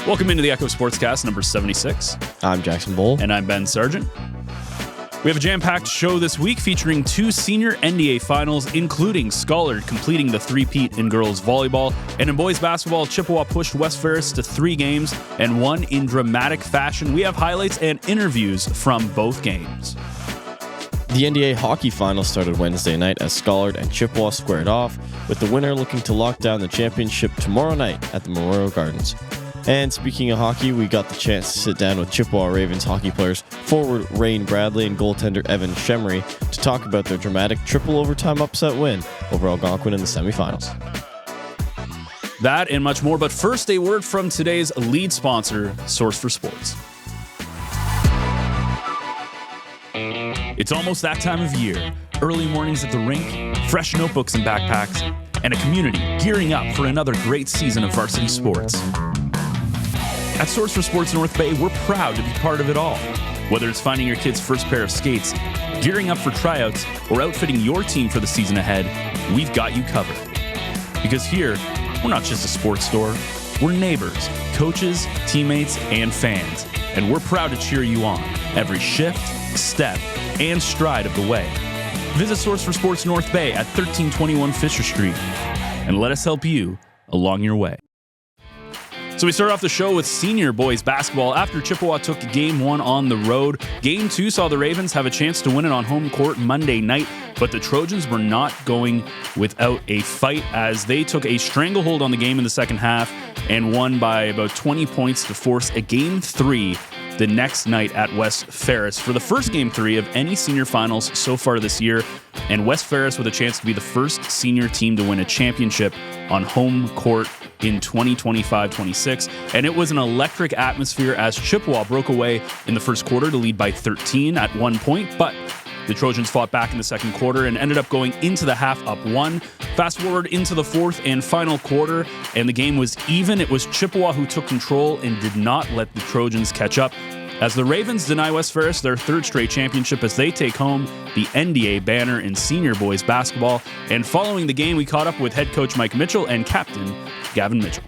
Welcome into the Echo Sportscast number 76. I'm Jackson Bull. And I'm Ben Sargent. We have a jam-packed show this week featuring two senior NDA finals, including Scholar completing the three-peat in girls volleyball. And in boys basketball, Chippewa pushed West Ferris to 3 games and won in dramatic fashion. We have highlights and interviews from both games. The NDA Hockey Final started Wednesday night as Scholar and Chippewa squared off, with the winner looking to lock down the championship tomorrow night at the Memorial Gardens. And speaking of hockey, we got the chance to sit down with Chippewa Ravens hockey players, forward Raine Bradley and goaltender Evan Chemery, to talk about their dramatic triple overtime upset win over Algonquin in the semifinals. That and much more, but first a word from today's lead sponsor, Source for Sports. It's almost that time of year. Early mornings at the rink, fresh notebooks and backpacks, and a community gearing up for another great season of varsity sports. At Source for Sports North Bay, we're proud to be part of it all. Whether it's finding your kid's first pair of skates, gearing up for tryouts, or outfitting your team for the season ahead, we've got you covered. Because here, we're not just a sports store, we're neighbors, coaches, teammates, and fans. And we're proud to cheer you on every shift, step, and stride of the way. Visit Source for Sports North Bay at 1321 Fisher Street and let us help you along your way. So we start off the show with senior boys basketball after Chippewa took Game 1 on the road. Game 2 saw the Ravens have a chance to win it on home court Monday night, but the Trojans were not going without a fight as they took a stranglehold on the game in the second half and won by about 20 points to force a Game 3 the next night at West Ferris for the first Game 3 of any senior finals so far this year, and West Ferris with a chance to be the first senior team to win a championship on home court in 2025-26, and it was an electric atmosphere as Chippewa broke away in the first quarter to lead by 13 at one point, but the Trojans fought back in the second quarter and ended up going into the half up 1. Fast forward into the fourth and final quarter, and the game was even. It was Chippewa who took control and did not let the Trojans catch up, as the Ravens deny West Ferris their third straight championship as they take home the NDA banner in senior boys basketball. And following the game, we caught up with head coach Mike Mitchell and captain Gavin Mitchell.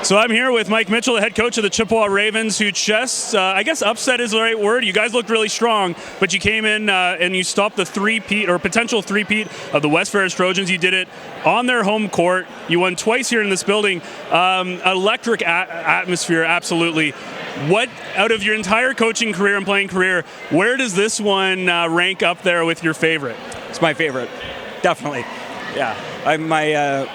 So I'm here with Mike Mitchell, the head coach of the Chippewa Ravens, who just, I guess upset is the right word. You guys looked really strong, but you came in and you stopped the three-peat or potential three-peat of the West Ferris Trojans. You did it on their home court. You won twice here in this building. Electric atmosphere, absolutely. What, out of your entire coaching career and playing career, where does this one rank up there with your favorite? It's my favorite, definitely. Yeah,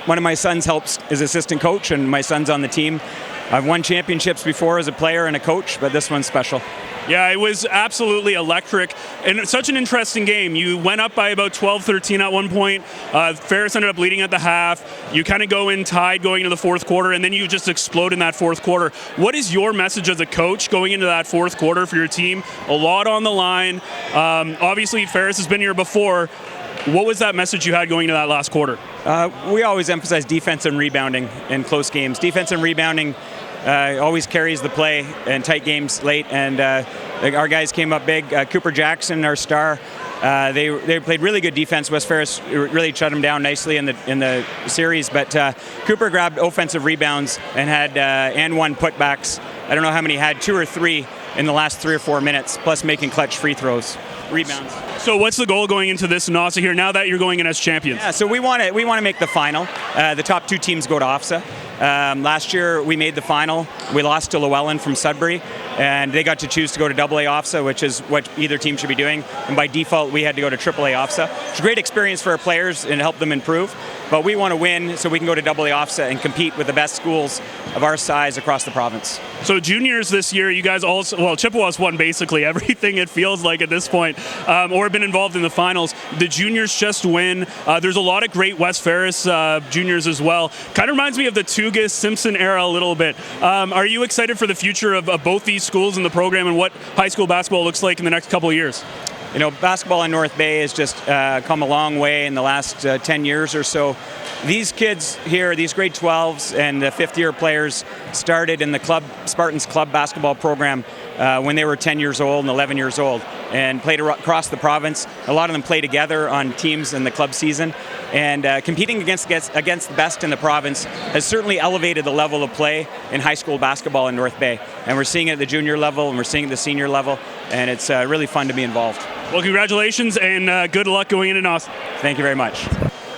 one of my sons helps as assistant coach, and my son's on the team. I've won championships before as a player and a coach, but this one's special. Yeah, it was absolutely electric, and such an interesting game. You went up by about 12-13 at one point. Ferris ended up leading at the half. You kind of go in tied going into the fourth quarter, and then you just explode in that fourth quarter. What is your message as a coach going into that fourth quarter for your team? A lot on the line. Obviously, Ferris has been here before. What was that message you had going into that last quarter? We always emphasize defense and rebounding in close games. Defense and rebounding always carries the play in tight games late, and our guys came up big. Cooper Jackson, our star, they played really good defense. West Ferris really shut them down nicely in the series, but Cooper grabbed offensive rebounds and had and one putbacks. I don't know how many he had, 2 or 3 in the last 3 or 4 minutes, plus making clutch free throws. Rebounds. So what's the goal going into this NASA here now that you're going in as champions? Yeah, so we want to make the final. The top 2 teams go to OFSA. Last year we made the final. We lost to Llewellyn from Sudbury, and they got to choose to go to AA OFSA, which is what either team should be doing. And by default, we had to go to AAA OFSA. It's a great experience for our players and help them improve. But we want to win so we can go to AA OFSA and compete with the best schools of our size across the province. So juniors this year, you guys also, well, Chippewa's won basically everything it feels like at this point, or been involved in the finals. The juniors just win. There's a lot of great West Ferris juniors as well. Kind of reminds me of the Tugas Simpson era a little bit. Are you excited for the future of both these schools in the program and what high school basketball looks like in the next couple of years? You know, basketball in North Bay has just come a long way in the last 10 years or so. These kids here, these grade 12s and the fifth-year players started in the club, Spartans club basketball program when they were 10 years old and 11 years old, and played across the province. A lot of them play together on teams in the club season, and competing against the best in the province has certainly elevated the level of play in high school basketball in North Bay. And we're seeing it at the junior level, and we're seeing it at the senior level, and it's really fun to be involved. Well, congratulations and good luck going into Austin. Thank you very much.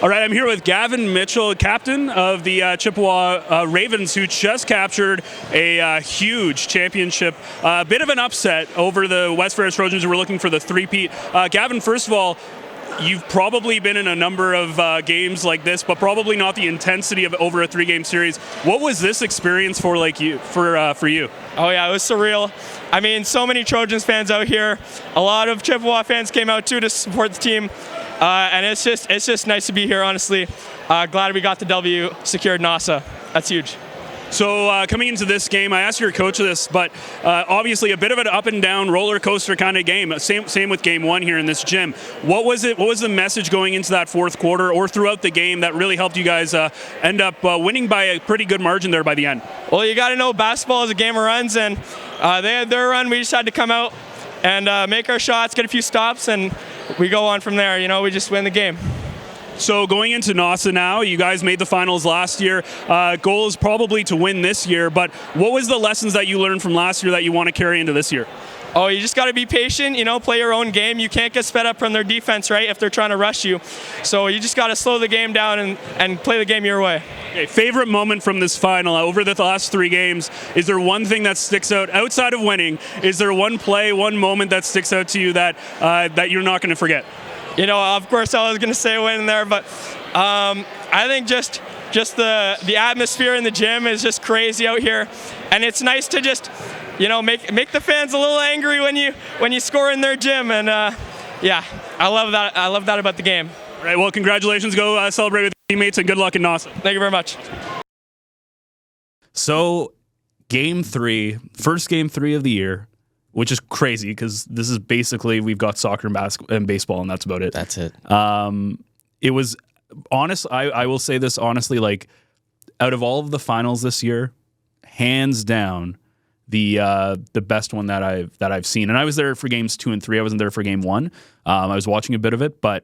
All right, I'm here with Gavin Mitchell, captain of the Chippewa Ravens, who just captured a huge championship. A bit of an upset over the West Ferris Trojans, who were looking for the three-peat. Gavin, first of all, you've probably been in a number of games like this, but probably not the intensity of over a three-game series. What was this experience for you? Oh yeah, it was surreal. I mean, so many Trojans fans out here. A lot of Chippewa fans came out too to support the team. And it's just nice to be here, honestly. Glad we got the W, secured NASA. That's huge. So coming into this game, I asked your coach this, but obviously a bit of an up and down roller coaster kind of game. Same with game one here in this gym. What was it? What was the message going into that fourth quarter or throughout the game that really helped you guys end up winning by a pretty good margin there by the end? Well, you got to know basketball is a game of runs, and they had their run. We just had to come out and make our shots, get a few stops, and we go on from there. We just win the game. So going into NASA now, you guys made the finals last year. Goal is probably to win this year, but what was the lessons that you learned from last year that you want to carry into this year? Oh, you just got to be patient, play your own game. You can't get sped up from their defense, right, if they're trying to rush you. So you just got to slow the game down and play the game your way. Okay, favorite moment from this final over the last three games? Is there one thing that sticks out outside of winning? Is there one play, one moment that sticks out to you that you're not going to forget? Of course I was going to say winning there, but I think just the atmosphere in the gym is just crazy out here, and it's nice to just make the fans a little angry when you score in their gym, and I love that about the game. All right, well, congratulations. Go celebrate with your teammates, and good luck in NASA. Thank you very much. So, first game three of the year, which is crazy because this is basically we've got soccer and basketball and baseball, and that's about it. That's it. It was honest. I will say this honestly, like out of all of the finals this year, hands down, the best one that I've seen. And I was there for games 2 and 3. I wasn't there for game 1. I was watching a bit of it, but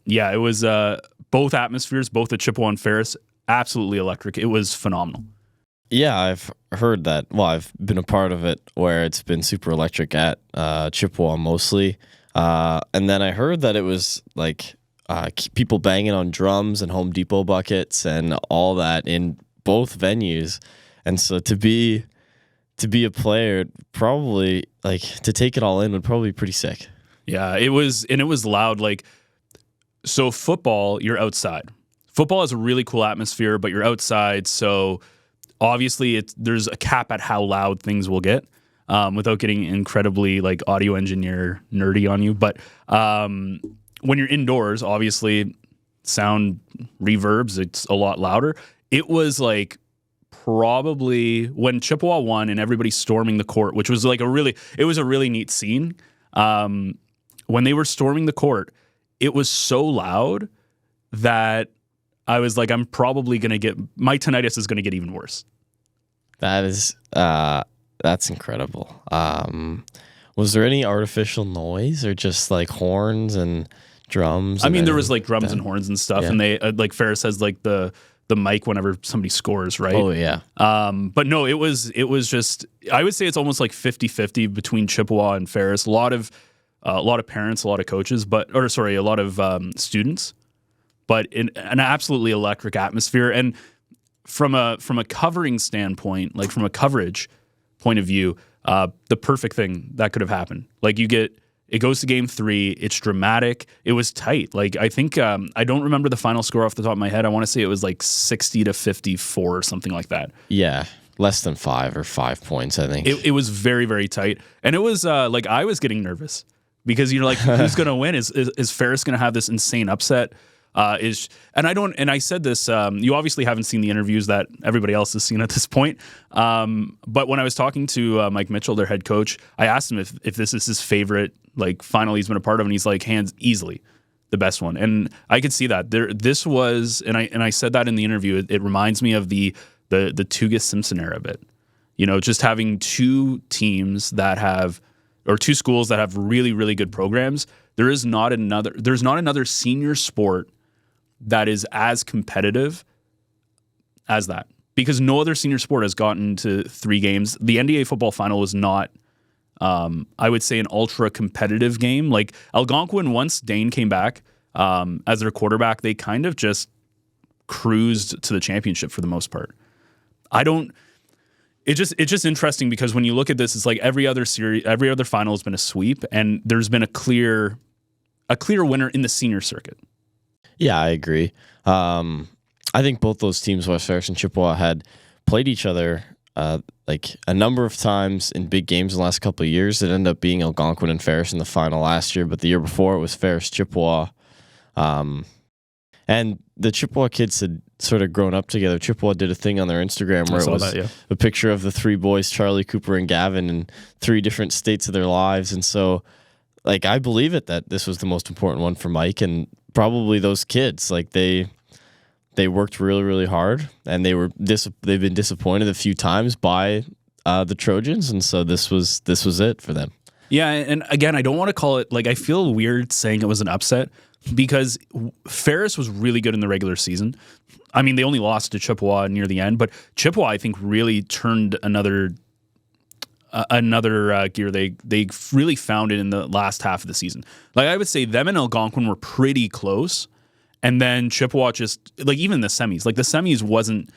yeah, it was both atmospheres, both at Chippewa and Ferris, absolutely electric. It was phenomenal. Yeah, I've heard that. Well, I've been a part of it where it's been super electric at Chippewa mostly. And then I heard that it was like people banging on drums and Home Depot buckets and all that in both venues. And so to be a player, probably like to take it all in would probably be pretty sick. Yeah, it was loud. Like, so football, you're outside. Football has a really cool atmosphere, but you're outside, so obviously there's a cap at how loud things will get without getting incredibly like audio engineer nerdy on you. But when you're indoors, obviously sound reverbs, it's a lot louder. It was like probably when Chippewa won and everybody storming the court, which was like it was a really neat scene. When they were storming the court, it was so loud that I was like, I'm probably going to get, my tinnitus is going to get even worse. That's incredible. Was there any artificial noise or just like horns and drums? I mean, there was like drums and horns and stuff, yeah. And they like Ferris has like the mic whenever somebody scores, right? Oh yeah. But no, it was just, I would say it's almost like 50-50 between Chippewa and Ferris. A lot of parents, a lot of coaches, a lot of students. But in an absolutely electric atmosphere, and from a covering standpoint, like from a coverage point of view, the perfect thing that could have happened. Like it goes to game 3, it's dramatic, it was tight. Like I think I don't remember the final score off the top of my head. I want to say it was like 60-54 or something like that. Yeah, less than 5 or 5 points, I think. It was very, very tight, and it was like I was getting nervous because you're like, who's going to win? Is Ferris going to have this insane upset? And I said this, you obviously haven't seen the interviews that everybody else has seen at this point. But when I was talking to Mike Mitchell, their head coach, I asked him if this is his favorite like final he's been a part of, and he's like, hands easily the best one. And I could see that this was, and I said that in the interview. It reminds me of the Tugas Simpson era a bit. Just having two teams that have, or two schools that have really, really good programs. There's not another senior sport that is as competitive as that, because no other senior sport has gotten to 3 games. The NDA football final is not, I would say, an ultra competitive game. Like Algonquin, once Dane came back as their quarterback, they kind of just cruised to the championship for the most part. It's just interesting because when you look at this, it's like every other final has been a sweep, and there's been a clear winner in the senior circuit. Yeah, I agree. I think both those teams, West Ferris and Chippewa, had played each other like a number of times in big games in the last couple of years. It ended up being Algonquin and Ferris in the final last year, but the year before it was Ferris Chippewa. And the Chippewa kids had sort of grown up together. Chippewa did a thing on their Instagram where it was a picture of the 3 boys, Charlie, Cooper, and Gavin, in 3 different states of their lives. And so, like, I believe it that this was the most important one for Mike and probably those kids. Like, they worked really, really hard, and they've been disappointed a few times by the Trojans, and so this was it for them. Yeah, and again, I don't want to call it, like, I feel weird saying it was an upset because Ferris was really good in the regular season. I mean, they only lost to Chippewa near the end, but Chippewa, I think, really turned another gear. They really found it in the last half of the season. Like, I would say them and Algonquin were pretty close, and then Chippewa just, like, even the semis. Like, the semis wasn't...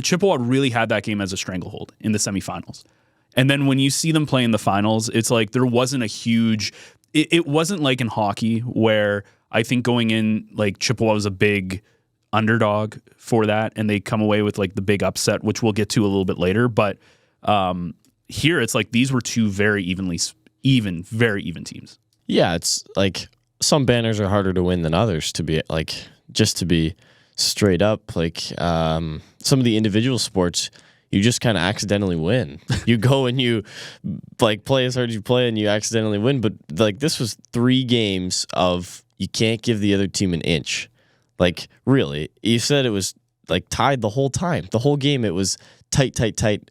Chippewa really had that game as a stranglehold in the semifinals. And then when you see them play in the finals, it's like there wasn't a huge... It wasn't like in hockey where I think going in, like, Chippewa was a big underdog for that, and they come away with, like, the big upset, which we'll get to a little bit later. But here it's like these were two very even teams. Yeah, it's like some banners are harder to win than others, to be, like, just to be straight up. Like, some of the individual sports, you just kind of accidentally win. You go and you, like, play as hard as you play and you accidentally win. But, like, this was 3 games of you can't give the other team an inch. Like, really. You said it was, like, tied the whole time. The whole game it was tight,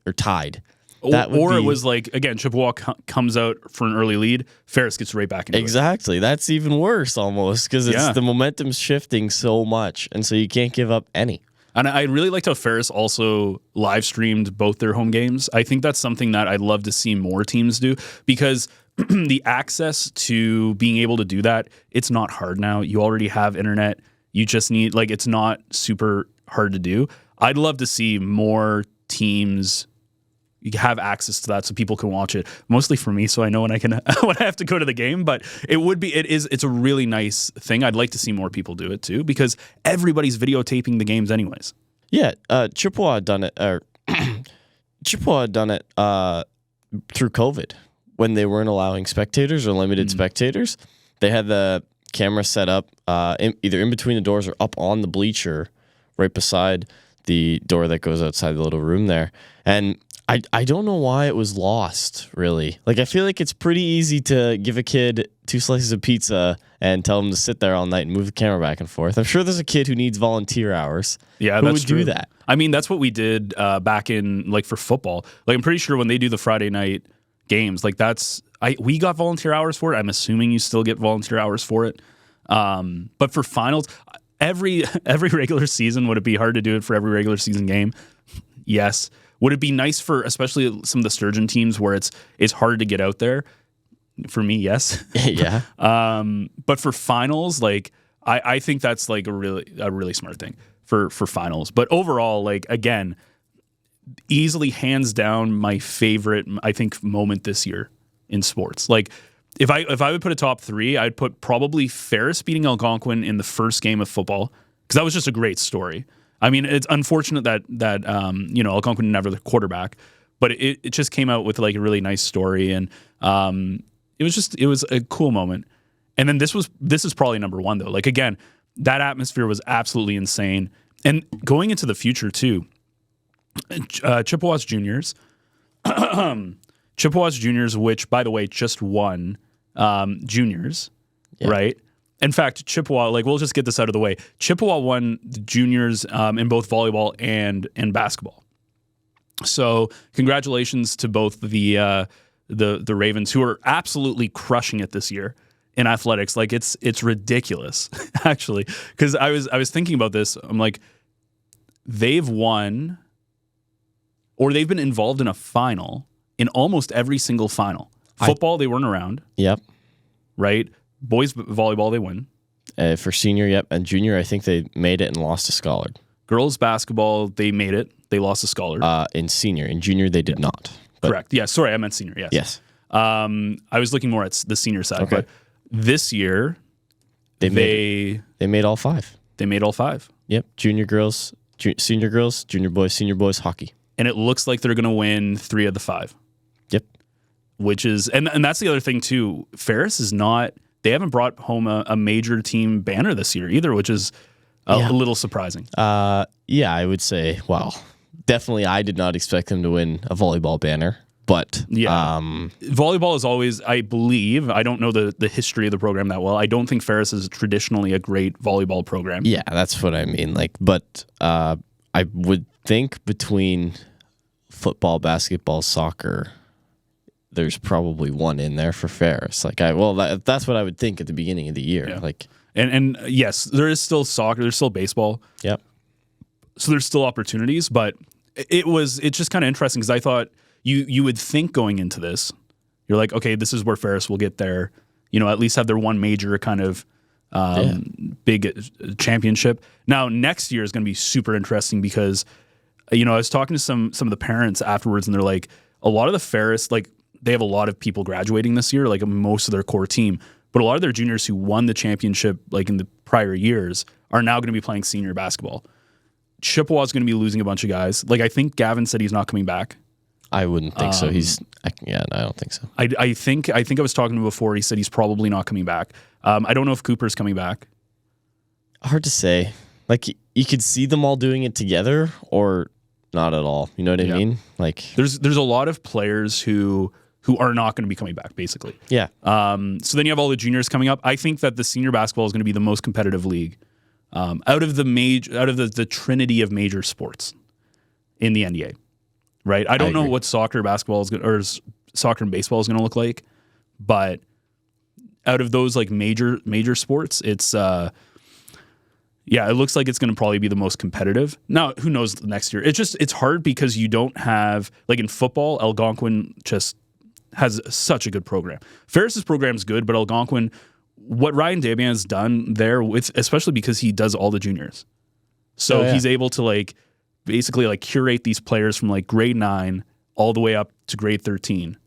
or tied. It was like, again, Chippewa comes out for an early lead. Ferris gets right back into it. Exactly. That's even worse almost because the momentum's shifting so much. And so you can't give up any. And I really liked how Ferris also live streamed both their home games. I think that's something that I'd love to see more teams do because the access to being able to do that, it's not hard now. You already have internet. You just need, like, it's not super hard to do. I'd love to see more teams have access to that so people can watch it, mostly for me, so I know when I have to go to the game. But it's a really nice thing. I'd like to see more people do it too because everybody's videotaping the games anyways. Yeah, Chippewa had done it. Chippewa had done it through COVID when they weren't allowing spectators or limited spectators. They had the camera set up either in between the doors or up on the bleacher right beside the door that goes outside the little room there. And I don't know why it was lost, really. Like, I feel like it's pretty easy to give a kid 2 slices of pizza and tell them to sit there all night and move the camera back and forth. I'm sure there's a kid who needs volunteer hours. Yeah, who that's would true. do that. I mean, that's what we did back in, like, for football. Like, I'm pretty sure when they do the Friday night games, like, we got volunteer hours for it. I'm assuming you still get volunteer hours for it. But for finals, every regular season, would it be hard to do it for every regular season game? Yes. Would it be nice for especially some of the Sturgeon teams where it's hard to get out there? For me, yes. Yeah. But for finals, like, I think that's, like, a really smart thing for finals. But overall, like, again, easily hands down my favorite, I think, moment this year in sports. Like, if I would put a top 3, I'd put probably Ferris beating Algonquin in the first game of football because that was just a great story. I mean, it's unfortunate that Algonquin never the quarterback, but it just came out with, like, a really nice story, and it was a cool moment. And then this is probably number 1 though. Like, again, that atmosphere was absolutely insane. And going into the future too, Chippewa's juniors, which, by the way, just won juniors, right? In fact, Chippewa, like, we'll just get this out of the way. Chippewa won the juniors in both volleyball and basketball. So congratulations to both the Ravens, who are absolutely crushing it this year in athletics. Like it's ridiculous, actually, because I was thinking about this. I'm like, they've won, or they've been involved in a final in almost every single final. Football, they weren't around. Yep. Right? Boys volleyball, they win. For senior, yep. And junior, I think they made it and lost to Schollard. Girls basketball, they made it. They lost to Schollard. In senior. In junior, they did not. But correct. Yeah, sorry, I meant senior, yes. Yes. I was looking more at the senior side. Okay. But this year, they made all 5. They made all 5. Yep. Junior girls, senior girls, junior boys, senior boys, hockey. And it looks like they're going to win 3 of the 5. Yep. Which is, and that's the other thing too. Ferris is not, they haven't brought home a major team banner this year either, which is a little surprising. Yeah, I would say, well, definitely I did not expect them to win a volleyball banner, but volleyball is always, I believe, I don't know the history of the program that well. I don't think Ferris is traditionally a great volleyball program. Yeah, that's what I mean. Like, but I would think between football, basketball, soccer, there's probably one in there for Ferris. Like, that's what I would think at the beginning of the year. Yeah. Like, and yes, there is still soccer, there's still baseball. Yep. So there's still opportunities, but it's just kind of interesting because I thought you would think going into this, you're like, okay, this is where Ferris will get there, at least have their one major kind of big championship. Now, next year is going to be super interesting because, I was talking to some of the parents afterwards, and they're like, a lot of the Ferris, like, they have a lot of people graduating this year, like most of their core team, but a lot of their juniors who won the championship, like in the prior years, are now going to be playing senior basketball. Chippewa is going to be losing a bunch of guys. Like, I think Gavin said he's not coming back. I wouldn't think so. I don't think so. I think I was talking to him before. He said he's probably not coming back. I don't know if Cooper's coming back. Hard to say. Like, you could see them all doing it together or not at all. You know what I mean? Like, there's a lot of players who are not going to be coming back, basically. Yeah. So then you have all the juniors coming up. I think that the senior basketball is going to be the most competitive league out of the trinity of major sports in the NDA. Right? I don't know what soccer, basketball is or soccer and baseball is going to look like, but out of those like major sports, it's it looks like it's going to probably be the most competitive. Now, who knows next year? It's hard because you don't have, like in football, Algonquin just has such a good program. Ferris's program is good, but Algonquin, what Ryan Dabian has done there, especially because he does all the juniors, so he's able to like basically like curate these players from like grade 9 all the way up to grade 13,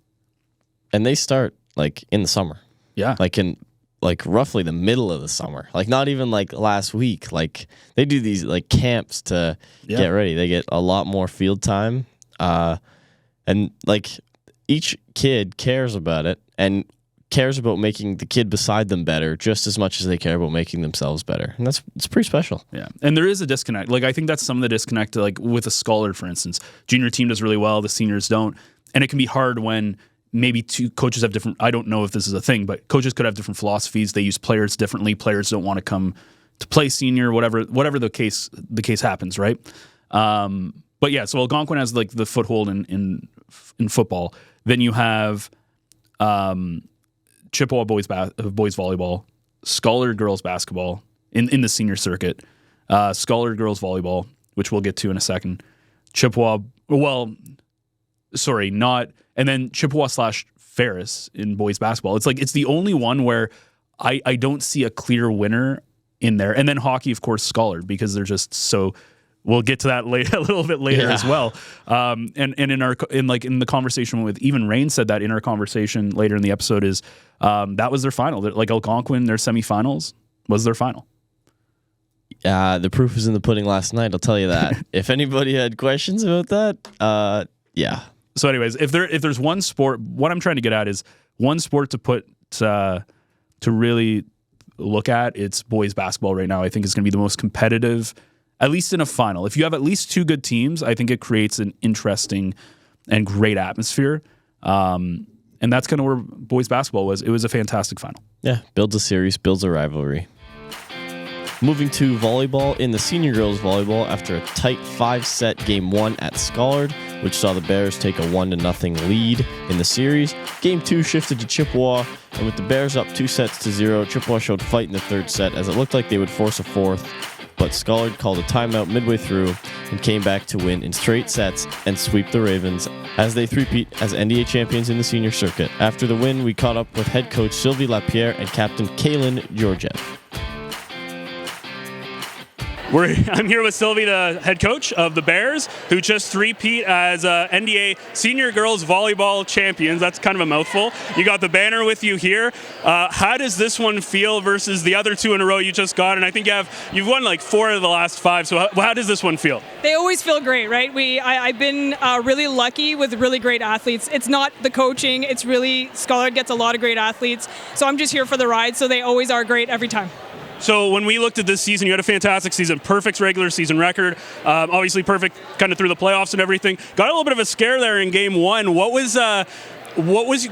and they start like in the summer. Yeah, like in like roughly the middle of the summer, like not even like last week. Like they do these like camps to get ready. They get a lot more field time, and like each kid cares about it and cares about making the kid beside them better just as much as they care about making themselves better, and it's pretty special. Yeah, and there is a disconnect. Like I think that's some of the disconnect. Like with a Schollard, for instance, junior team does really well, the seniors don't, and it can be hard when maybe two coaches have different. I don't know if this is a thing, but coaches could have different philosophies. They use players differently. Players don't want to come to play senior, whatever the case happens, right? But yeah, so Algonquin has like the foothold in football. Then you have Chippewa boys volleyball, Schollard girls basketball in the senior circuit, Schollard girls volleyball, which we'll get to in a second. Chippewa, and then Chippewa / Ferris in boys basketball. It's like it's the only one where I don't see a clear winner in there. And then hockey, of course, Schollard, because they're just so. We'll get to that a little bit later as well. And in the conversation with even Raine said that in our conversation later in the episode is that was their final. Like Algonquin, their semifinals was their final. The proof was in the pudding last night. I'll tell you that. If anybody had questions about that, yeah. So, anyways, if there's one sport, what I'm trying to get at is one sport to put to really look at. It's boys basketball right now. I think it's going to be the most competitive. At least in a final. If you have at least 2 good teams, I think it creates an interesting and great atmosphere. And that's kind of where boys basketball was. It was a fantastic final. Yeah, builds a series, builds a rivalry. Moving to volleyball. In the senior girls volleyball, after a tight 5-set game 1 at Schollard, which saw the Bears take a 1-0 lead in the series. Game 2 shifted to Chippewa, and with the Bears up 2-0, Chippewa showed fight in the third set as it looked like they would force a fourth, but Scollard called a timeout midway through and came back to win in straight sets and sweep the Ravens as they three-peat as NDA champions in the senior circuit. After the win, we caught up with head coach Sylvie Lapierre and captain Kaylin Georgiev. I'm here with Sylvie, the head coach of the Bears, who just three-peat as NDA Senior Girls Volleyball Champions. That's kind of a mouthful. You got the banner with you here. How does this one feel versus the other 2 in a row you just got? And I think you've won like 4 of the last 5. So how does this one feel? They always feel great, right? I've been really lucky with really great athletes. It's not the coaching. It's really Scollard gets a lot of great athletes. So I'm just here for the ride. So they always are great every time. So when we looked at this season, you had a fantastic season, perfect regular season record, obviously perfect kind of through the playoffs and everything. Got a little bit of a scare there in Game 1. What was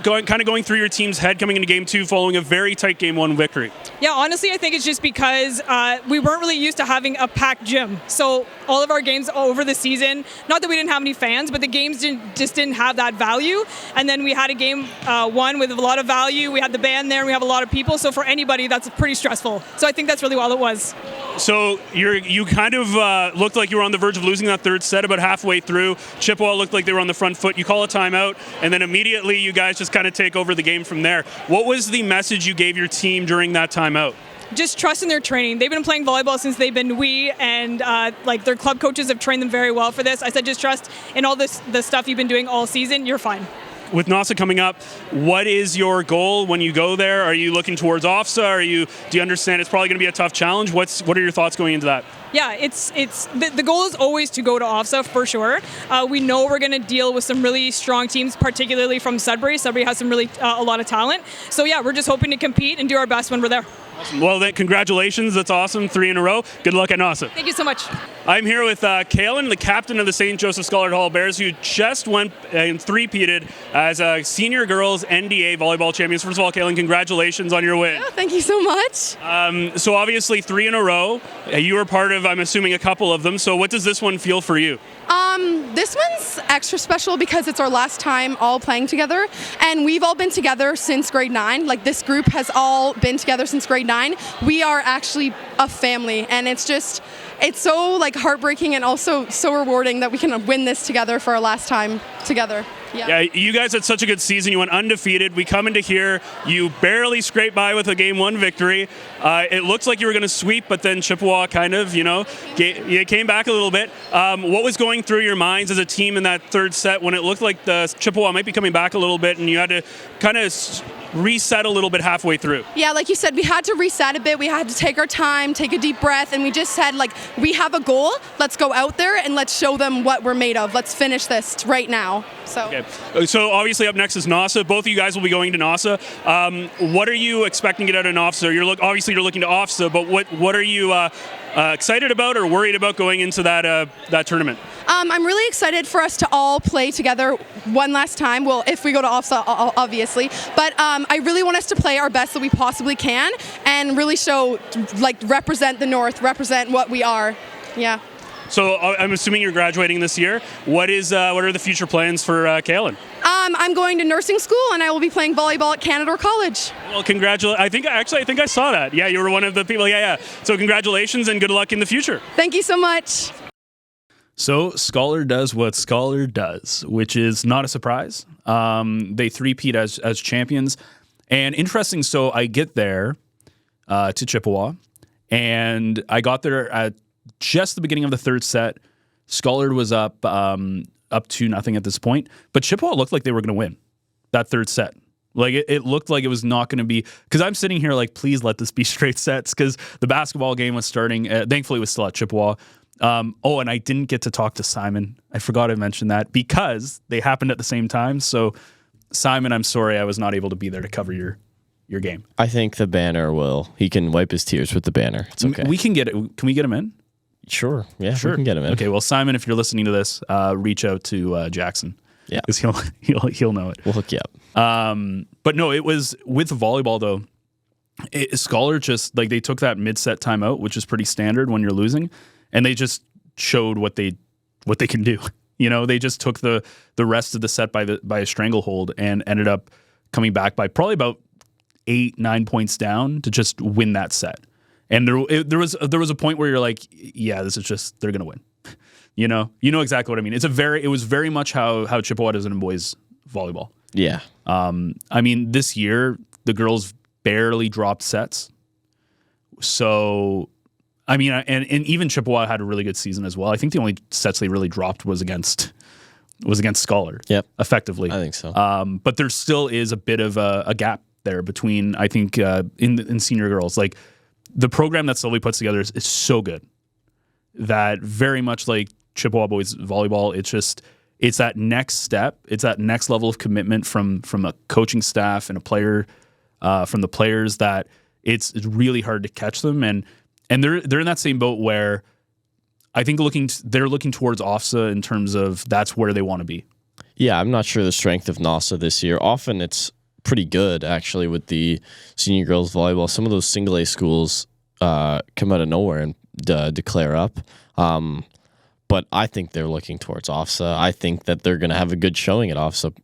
going through your team's head coming into Game 2 following a very tight Game 1 victory? Yeah, honestly, I think it's just because we weren't really used to having a packed gym. So all of our games over the season, not that we didn't have any fans, but the games just didn't have that value. And then we had a Game 1 with a lot of value. We had the band there, and we have a lot of people. So for anybody, that's pretty stressful. So I think that's really all it was. So you kind of looked like you were on the verge of losing that third set about halfway through. Chippewa looked like they were on the front foot. You call a timeout, and then immediately you guys just kind of take over the game from there. What was the message you gave your team during that timeout? Just trust in their training. They've been playing volleyball since they've been wee, and their club coaches have trained them very well for this. I said, just trust in all the stuff you've been doing all season. You're fine. With NASA coming up, what is your goal when you go there? Are you looking towards OFSA? Do you understand it's probably going to be a tough challenge? What are your thoughts going into that? Yeah, it's the goal is always to go to OFSA for sure. We know we're going to deal with some really strong teams, particularly from Sudbury. Sudbury has some really a lot of talent. So yeah, we're just hoping to compete and do our best when we're there. Awesome. Well, then, congratulations. That's awesome. 3 in a row. Good luck at NASA. Thank you so much. I'm here with Kaylin, the captain of the St. Joseph Scollard Hall Bears, who just went and three-peated as Senior Girls NDA Volleyball Champions. First of all, Kaylin, congratulations on your win. Oh, thank you so much. So obviously 3 in a row. You were part of, I'm assuming, a couple of them. So what does this one feel for you? This one's extra special because it's our last time all playing together, and we've all been together since grade 9. Like, this group has all been together since grade 9. We are actually a family, and it's so heartbreaking and also so rewarding that we can win this together for our last time together. Yeah, you guys had such a good season. You went undefeated. We come into here, you barely scraped by with a Game 1 victory. It looks like you were going to sweep, but then Chippewa kind of, you came back a little bit. What was going through your minds as a team in that third set when it looked like the Chippewa might be coming back a little bit and you had to kind of reset a little bit halfway through? Yeah, like you said, we had to reset a bit. We had to take our time, take a deep breath, and we just said, we have a goal. Let's go out there and let's show them what we're made of. Let's finish this right now. So obviously up next is NASA. Both of you guys will be going to NASA. What are you expecting to get out of NASA? You're looking to OFSA, but what are you excited about or worried about going into that tournament? I'm really excited for us to all play together one last time. Well, if we go to OFSA, obviously. But I really want us to play our best that we possibly can and really show, represent the North, represent what we are. Yeah. So I'm assuming you're graduating this year. What are the future plans for Kaylin? I'm going to nursing school, and I will be playing volleyball at Canadore College. Well, congratulations. I think I saw that. Yeah, you were one of the people. Yeah. So congratulations and good luck in the future. Thank you so much. So Scollard does what Scollard does, which is not a surprise. They three-peat as champions. And interesting, so I get there to Chippewa, and I got there at just the beginning of the third set. Scollard was up 2-0 at this point, but Chippewa looked like they were going to win that third set. It looked like it was not going to be, because I'm sitting here please let this be straight sets, because the basketball game was starting. Thankfully, it was still at Chippewa. And I didn't get to talk to Simon. I forgot to mention that because they happened at the same time. So, Simon, I'm sorry I was not able to be there to cover your game. I think the banner he can wipe his tears with the banner. It's okay. We can get it. Can we get him in? Sure. Yeah, sure. We can get him in. Okay, well, Simon, if you're listening to this, reach out to Jackson. Yeah. Because he'll know it. We'll hook you up. But no, it was with volleyball, though. Scollard just, they took that mid-set timeout, which is pretty standard when you're losing, and they just showed what they can do. They just took the rest of the set by a stranglehold and ended up coming back by probably about 8-9 points down to just win that set. And there was a point where you're like, yeah, this is just, they're gonna win. You know exactly what I mean. It was very much how Chippewa does it in boys volleyball. Yeah. I mean, this year the girls barely dropped sets. So, I mean, and even Chippewa had a really good season as well. I think the only sets they really dropped was against Scholar. Yep. Effectively. I think so. But there still is a bit of a gap there between, I think, in senior girls. Like, the program that Sylvie puts together is so good that very much like Chippewa boys volleyball, it's that next step. It's that next level of commitment from a coaching staff and a player, from the players, that it's really hard to catch them. And they're in that same boat where I think they're looking towards OFSA in terms of that's where they want to be. Yeah, I'm not sure the strength of NASA this year. Often it's pretty good, actually, with the senior girls volleyball. Some of those single A schools come out of nowhere and declare up. But I think they're looking towards OFSA. I think that they're going to have a good showing at OFSA.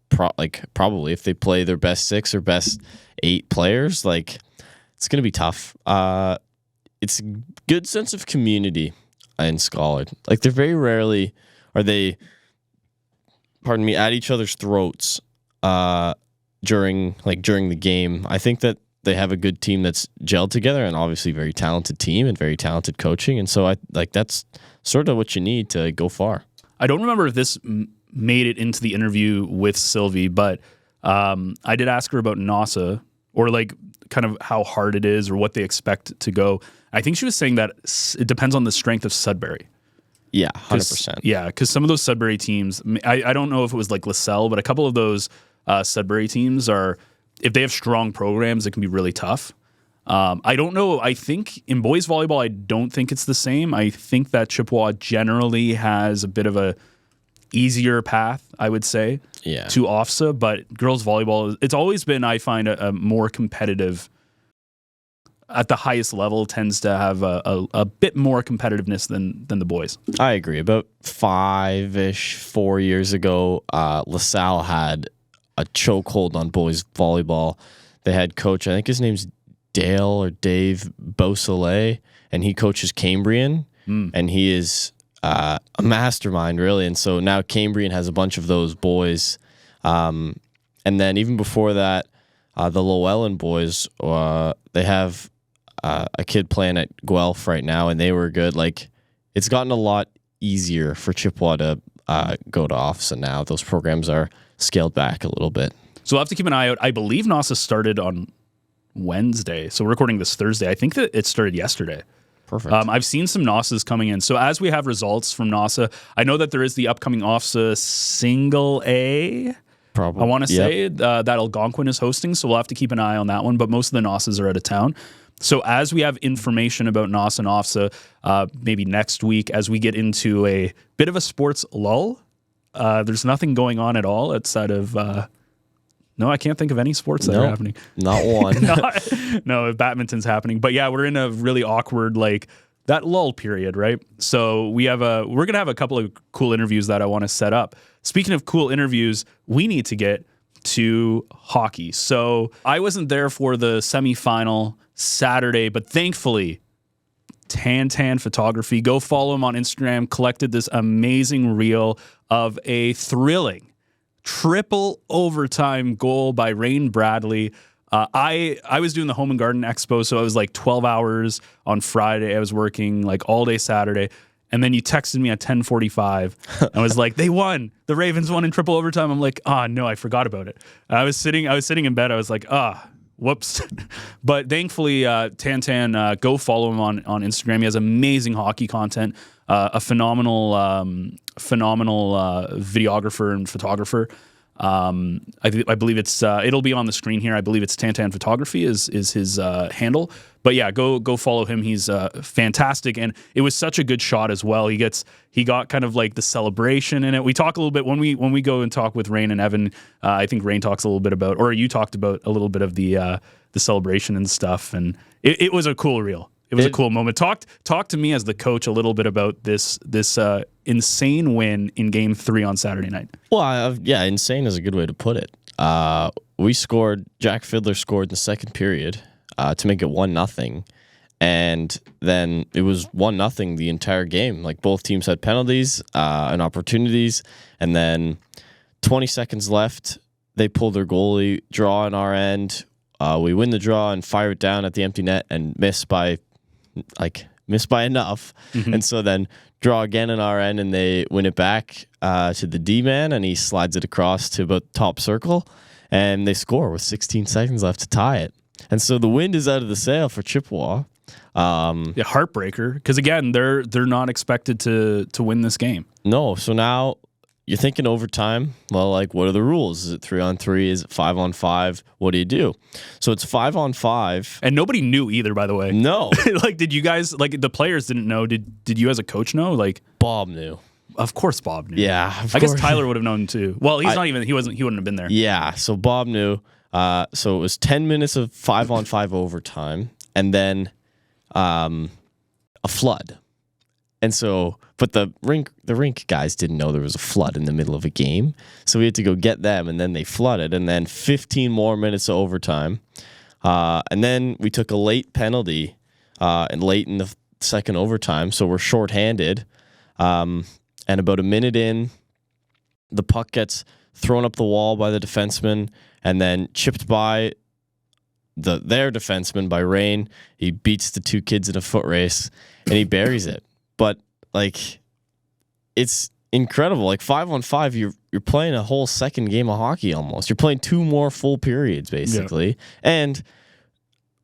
Probably if they play their best 6 or best 8 players, it's going to be tough. It's a good sense of community in Scholar. They're very rarely are they, at each other's throats during the game. I think that they have a good team that's gelled together, and obviously very talented team and very talented coaching. And so that's sort of what you need to go far. I don't remember if this made it into the interview with Sylvie, but I did ask her about NASA, or kind of how hard it is or what they expect to go. I think she was saying that it depends on the strength of Sudbury. Yeah, 100%. Yeah, because some of those Sudbury teams, I don't know if it was like LaSalle, but a couple of those Sudbury teams are, if they have strong programs, it can be really tough. I don't know. I think in boys volleyball, I don't think it's the same. I think that Chippewa generally has a bit of a easier path, I would say, to OFSA. But girls volleyball, it's always been, I find, a more competitive, at the highest level, tends to have a bit more competitiveness than the boys. I agree. About 4 years ago, LaSalle had a chokehold on boys volleyball. They had coach, I think his name's Dale or Dave Beausoleil, and he coaches Cambrian, and he is a mastermind, really. And so now Cambrian has a bunch of those boys. And then even before that, the Llewellyn boys, they have a kid playing at Guelph right now, and they were good. It's gotten a lot easier for Chippewa to go to OFSA now. Those programs are scaled back a little bit. So we'll have to keep an eye out. I believe NASA started on Wednesday. So we're recording this Thursday. I think that it started yesterday. Perfect. I've seen some NASAs coming in. So as we have results from NASA, I know that there is the upcoming OFSA Single A. Probably. I want to say that Algonquin is hosting. So we'll have to keep an eye on that one. But most of the NASAs are out of town. So as we have information about NASA and OFSA, maybe next week, as we get into a bit of a sports lull, there's nothing going on at all outside of... No, I can't think of any sports that are happening. Not one. No, badminton's happening. But yeah, we're in a really awkward, that lull period, right? So we're going to have a couple of cool interviews that I want to set up. Speaking of cool interviews, we need to get to hockey. So I wasn't there for the semifinal Saturday, but thankfully, Tan Photography, go follow him on Instagram, collected this amazing reel of a thrilling triple overtime goal by Raine Bradley. I was doing the Home and Garden Expo, so it was 12 hours on Friday. I was working all day Saturday. And then you texted me at 10:45. I was like, they won. The Ravens won in triple overtime. I'm like, no, I forgot about it. I was sitting in bed. I was like, whoops. But thankfully, Tan, go follow him on Instagram. He has amazing hockey content, a phenomenal videographer and photographer. I believe it's it'll be on the screen here. I believe it's Tan Photography is his handle. But yeah, go follow him. He's fantastic, and it was such a good shot as well. He got kind of the celebration in it. We talk a little bit when we go and talk with Raine and Evan. I think Raine talks a little bit about, or you talked about a little bit of the celebration and stuff, and it was a cool reel. It was a cool moment. Talk to me as the coach a little bit about this insane win in Game 3 on Saturday night. Well, yeah, insane is a good way to put it. We scored. Jack Fiddler scored in the second period to make it 1-0, and then it was 1-0 the entire game. Like both teams had penalties and opportunities, and then 20 seconds left, they pulled their goalie draw on our end. We win the draw and fire it down at the empty net and miss by enough. Mm-hmm. And so then draw again on our end, and they win it back to the D-man, and he slides it across to about top circle, and they score with 16 seconds left to tie it. And so the wind is out of the sail for Chippewa. Heartbreaker, because again, they're not expected to win this game. No, so now you're thinking overtime. Well, like, what are the rules? Is it 3-on-3? Is it 5-on-5? What do you do? So it's 5-on-5. And nobody knew either, by the way. No. Like, did you guys, like, the players didn't know? Did you as a coach know? Like, Bob knew. Of course Bob knew. Yeah. I guess Tyler would have known too. Well, he wouldn't have been there. Yeah, so Bob knew. So it was 10 minutes of 5-on-5 overtime, and then a flood. And so, but the rink guys didn't know there was a flood in the middle of a game. So we had to go get them, and then they flooded, and then 15 more minutes of overtime. And then we took a late penalty and late in the second overtime, so we're shorthanded. And about a minute in, the puck gets thrown up the wall by the defenseman and then chipped by their defenseman by Raine. He beats the two kids in a foot race, and he buries it. But, like, it's incredible. Like, 5-on-5, you're playing a whole second game of hockey almost. You're playing 2 more full periods, basically. Yeah. And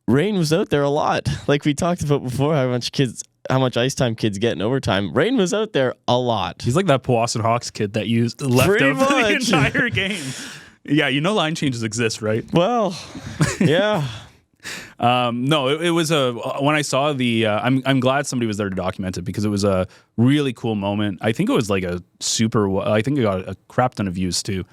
Raine was out there a lot. Like we talked about before, how much ice time kids get in overtime. Raine was out there a lot. He's like that Powassan Hawks kid that used left Pretty over the much. entire game. Yeah, you know line changes exist, right? Well, yeah. No, it was when I saw the I'm glad somebody was there to document it, because it was a really cool moment. I think it was like I think it got a crap ton of views too,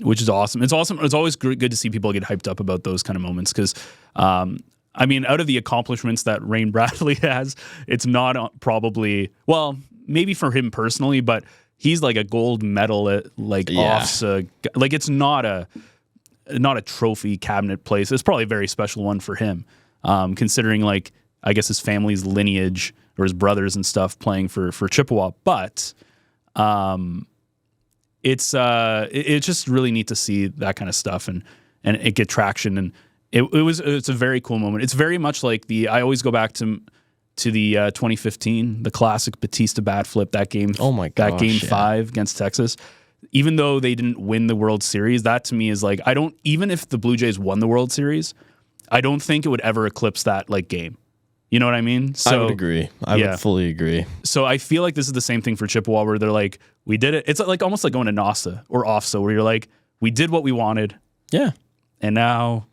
which is awesome. It's awesome. It's always good to see people get hyped up about those kind of moments, because I mean, out of the accomplishments that Raine Bradley has, it's not probably, well, maybe for him personally, but he's like a gold medal at offs. Like, it's not a trophy cabinet place. It's probably a very special one for him, considering, like, I guess his family's lineage or his brothers and stuff playing for Chippewa. But it's just really neat to see that kind of stuff and it get traction. And it's a very cool moment. It's very much like I always go back to the 2015, the classic Batista bat flip, that game. Oh my gosh, that game 5 against Texas. Even though they didn't win the World Series, that to me is like, even if the Blue Jays won the World Series, I don't think it would ever eclipse that game. You know what I mean? So, I would agree. I would fully agree. So I feel like this is the same thing for Chippewa, where they're like, we did it. It's like almost like going to NASA or OFSA, where you're like, we did what we wanted. Yeah. And now,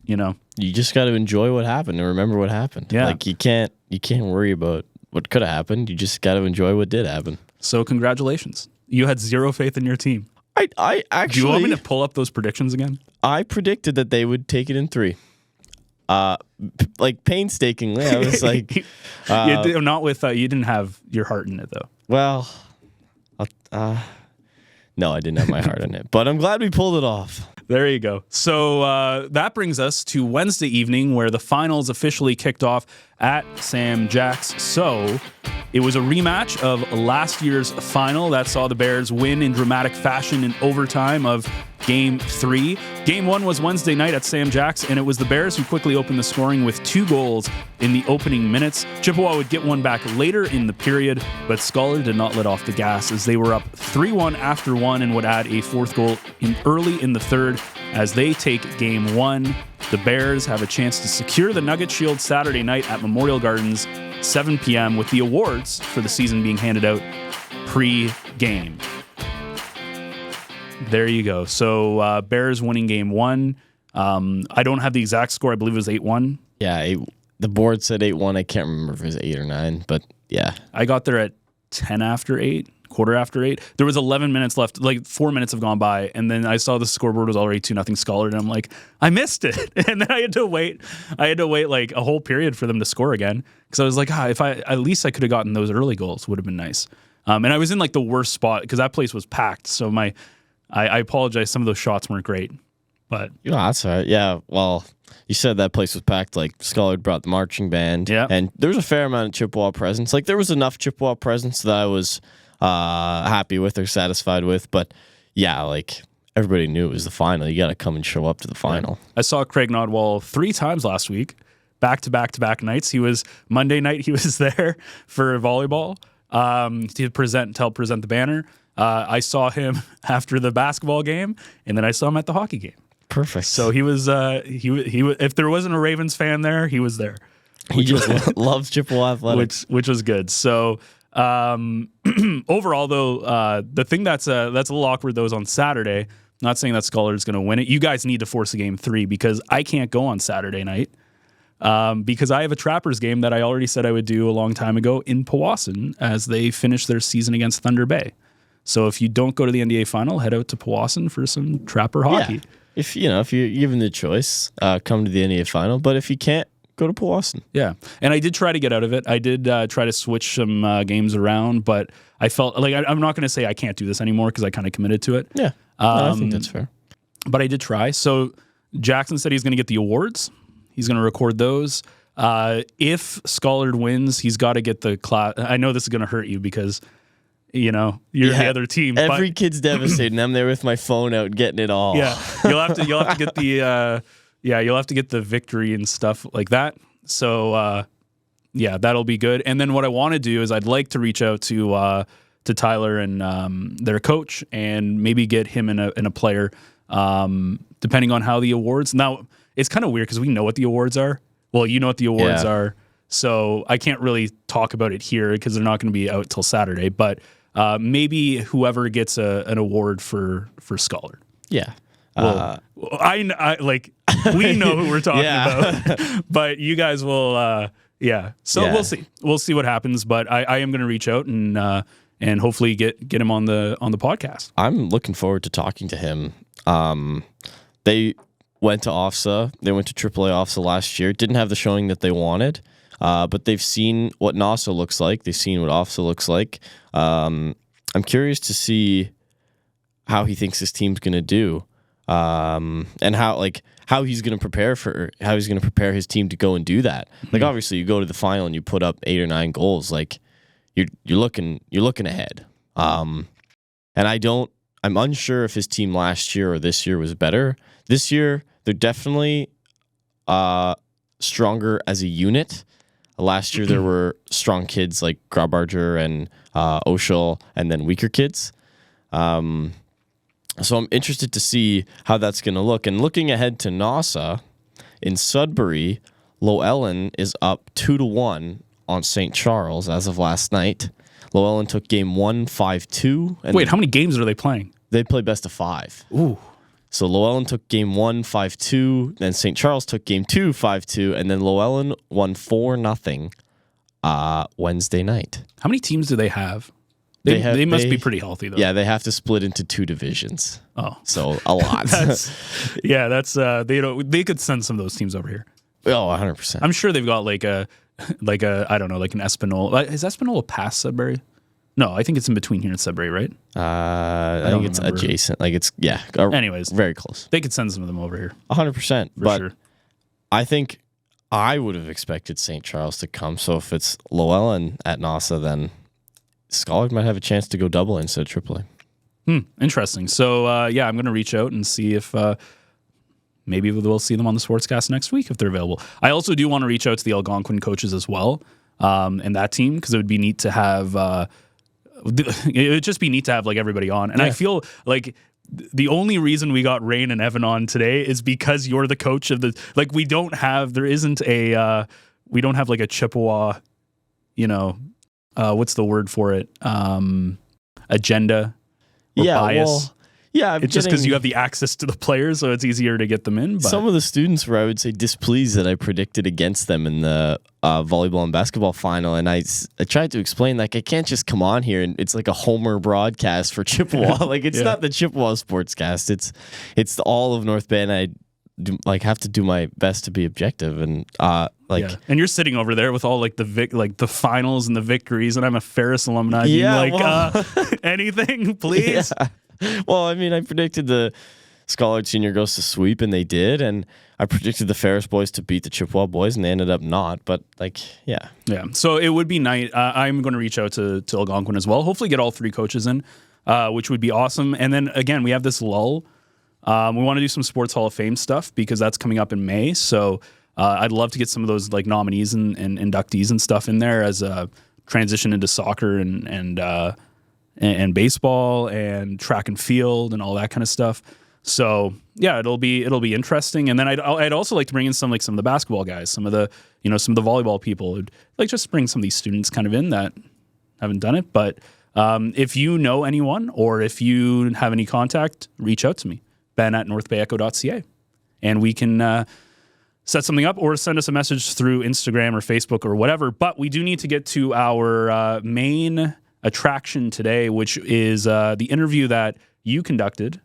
you just got to enjoy what happened and remember what happened. Yeah. Like, you can't worry about what could have happened. You just got to enjoy what did happen. So congratulations. You had zero faith in your team. I actually... Do you want me to pull up those predictions again? I predicted that they would take it in 3. Like, painstakingly. I was like... you didn't have your heart in it, though. Well, no, I didn't have my heart in it. But I'm glad we pulled it off. There you go. So that brings us to Wednesday evening, where the finals officially kicked off at Sam Jack's. So it was a rematch of last year's final that saw the Bears win in dramatic fashion in overtime of Game 3. Game 1 was Wednesday night at Sam Jack's, and it was the Bears who quickly opened the scoring with 2 goals in the opening minutes. Chippewa would get one back later in the period, but Scholar did not let off the gas, as they were up 3-1 after 1 and would add a 4th goal early in the 3rd. As they take Game 1, the Bears have a chance to secure the Nugget Shield Saturday night at Memorial Gardens, 7 p.m., with the awards for the season being handed out pre-game. There you go. So Bears winning Game 1. I don't have the exact score. I believe it was 8-1. Yeah, the board said 8-1. I can't remember if it was 8 or 9, but yeah. I got there at 10 after 8 quarter after 8. There was 11 minutes left, like 4 minutes have gone by, and then I saw the scoreboard was already 2-0 Scholar, and I'm like, I missed it. And then I had to wait like a whole period for them to score again, because I was like, if at least I could have gotten those early goals, would have been nice. And I was in like the worst spot because that place was packed. So I apologize. Some of those shots weren't great, but that's all right. Yeah. Well, you said that place was packed. Like Scholar brought the marching band. Yeah. And there was a fair amount of Chippewa presence. Like there was enough Chippewa presence that I was happy with or satisfied with. But yeah, like everybody knew it was the final. You got to come and show up to the final. Yeah. I saw Craig Nodwall 3 times last week, back to back nights. Monday night he was there for volleyball. To help present the banner. I saw him after the basketball game, and then I saw him at the hockey game. Perfect. So he was. If there wasn't a Ravens fan there, he was there. He just loves Chippewa athletics, which was good. So overall, though, the thing that's a little awkward though is on Saturday. Not saying that Scholar is going to win it. You guys need to force a game 3 because I can't go on Saturday night. Because I have a Trappers game that I already said I would do a long time ago in Powassan as they finish their season against Thunder Bay. So if you don't go to the NDA final, head out to Powassan for some Trapper hockey. Yeah. If you're given the choice, come to the NDA final. But if you can't, go to Powassan. Yeah, and I did try to get out of it. I did try to switch some games around, but I felt like I'm not going to say I can't do this anymore because I kind of committed to it. Yeah, I think that's fair. But I did try. So Jackson said he's going to get the awards. He's going to record those. If Scholar wins, he's got to get the class. I know this is going to hurt you because, you're the other team. Every kid's devastated. I'm there with my phone out getting it all. Yeah, you'll have to get the you'll have to get the victory and stuff like that. So that'll be good. And then what I want to do is I'd like to reach out to Tyler and their coach and maybe get him in a player, depending on how the awards. Now it's kind of weird because we know what the awards are. Well, you know what the awards are, so I can't really talk about it here because they're not going to be out till Saturday. But maybe whoever gets an award for Scholar. Yeah. Well, I like we know who we're talking about, but you guys will. So we'll see. We'll see what happens. But I am going to reach out and hopefully get him on the podcast. I'm looking forward to talking to him. They went to OFSA. They went to AAA OFSA last year. Didn't have the showing that they wanted, but they've seen what NASA looks like. They've seen what OFSA looks like. I'm curious to see how he thinks his team's going to do, and how he's going to prepare his team to go and do that. Like obviously, you go to the final and you put up 8 or 9 goals. Like you're looking ahead. And I'm unsure if his team last year or this year was better. This year, they're definitely stronger as a unit. Last year, there were strong kids like Grabarger and Oshel, and then weaker kids. So I'm interested to see how that's going to look. And looking ahead to NASA, in Sudbury, Llewellyn is up 2-1 on St. Charles as of last night. Llewellyn took game 1 5-2. Wait, how many games are they playing? They play best of 5. Ooh. So Llewellyn took game 1 5-2, then St. Charles took game 2 5-2, and then Llewellyn won 4-0 Wednesday night. How many teams do they have? They must be pretty healthy though. Yeah, they have to split into 2 divisions. Oh, so a lot. They could send some of those teams over here. Oh, 100%. I'm sure they've got like a I don't know, like an Espanola. Is Espanola past Sudbury? No, I think it's in between here and Sudbury, right? I think it's adjacent. Like it's anyways, very close. They could send some of them over here. 100%. But sure. I think I would have expected St. Charles to come. So if it's Llewellyn at NASA, then Scholar might have a chance to go double instead of AAA. Interesting. So I'm going to reach out and see if maybe we'll see them on the Sportscast next week if they're available. I also do want to reach out to the Algonquin coaches as well and that team because it would be neat to have. It would just be neat to have like everybody on, and I feel like the only reason we got Raine and Evan on today is because you're the coach of the. Like we don't have like a Chippewa, what's the word for it? Agenda. Or bias. Well, Yeah, it's just because you have the access to the players, so it's easier to get them in. But some of the students were, I would say, displeased that I predicted against them in the volleyball and basketball final, and I tried to explain, like, I can't just come on here and it's like a Homer broadcast for Chippewa. Like, it's not the Chippewa Sportscast. It's all of North Bay, and I have to do my best to be objective, and and you're sitting over there with all like the finals and the victories, and I'm a Ferris alumni. Anything, please. Yeah. Well, I mean, I predicted the Scholar Senior Girls to sweep, and they did, and I predicted the Ferris boys to beat the Chippewa boys, and they ended up not. But yeah. So it would be nice. I'm going to reach out to Algonquin as well. Hopefully, get all 3 coaches in, which would be awesome. And then again, we have this lull. We want to do some Sports Hall of Fame stuff because that's coming up in May. So I'd love to get some of those like nominees and inductees and stuff in there as a transition into soccer and baseball and track and field and all that kind of stuff. So yeah, it'll be interesting. And then I'd also like to bring in some of the basketball guys, some of the volleyball people. Like just bring some of these students kind of in that haven't done it. But if you know anyone or if you have any contact, reach out to me, ben@northbayecho.ca, and we can set something up or send us a message through Instagram or Facebook or whatever. But we do need to get to our main attraction today, which is the interview that you conducted.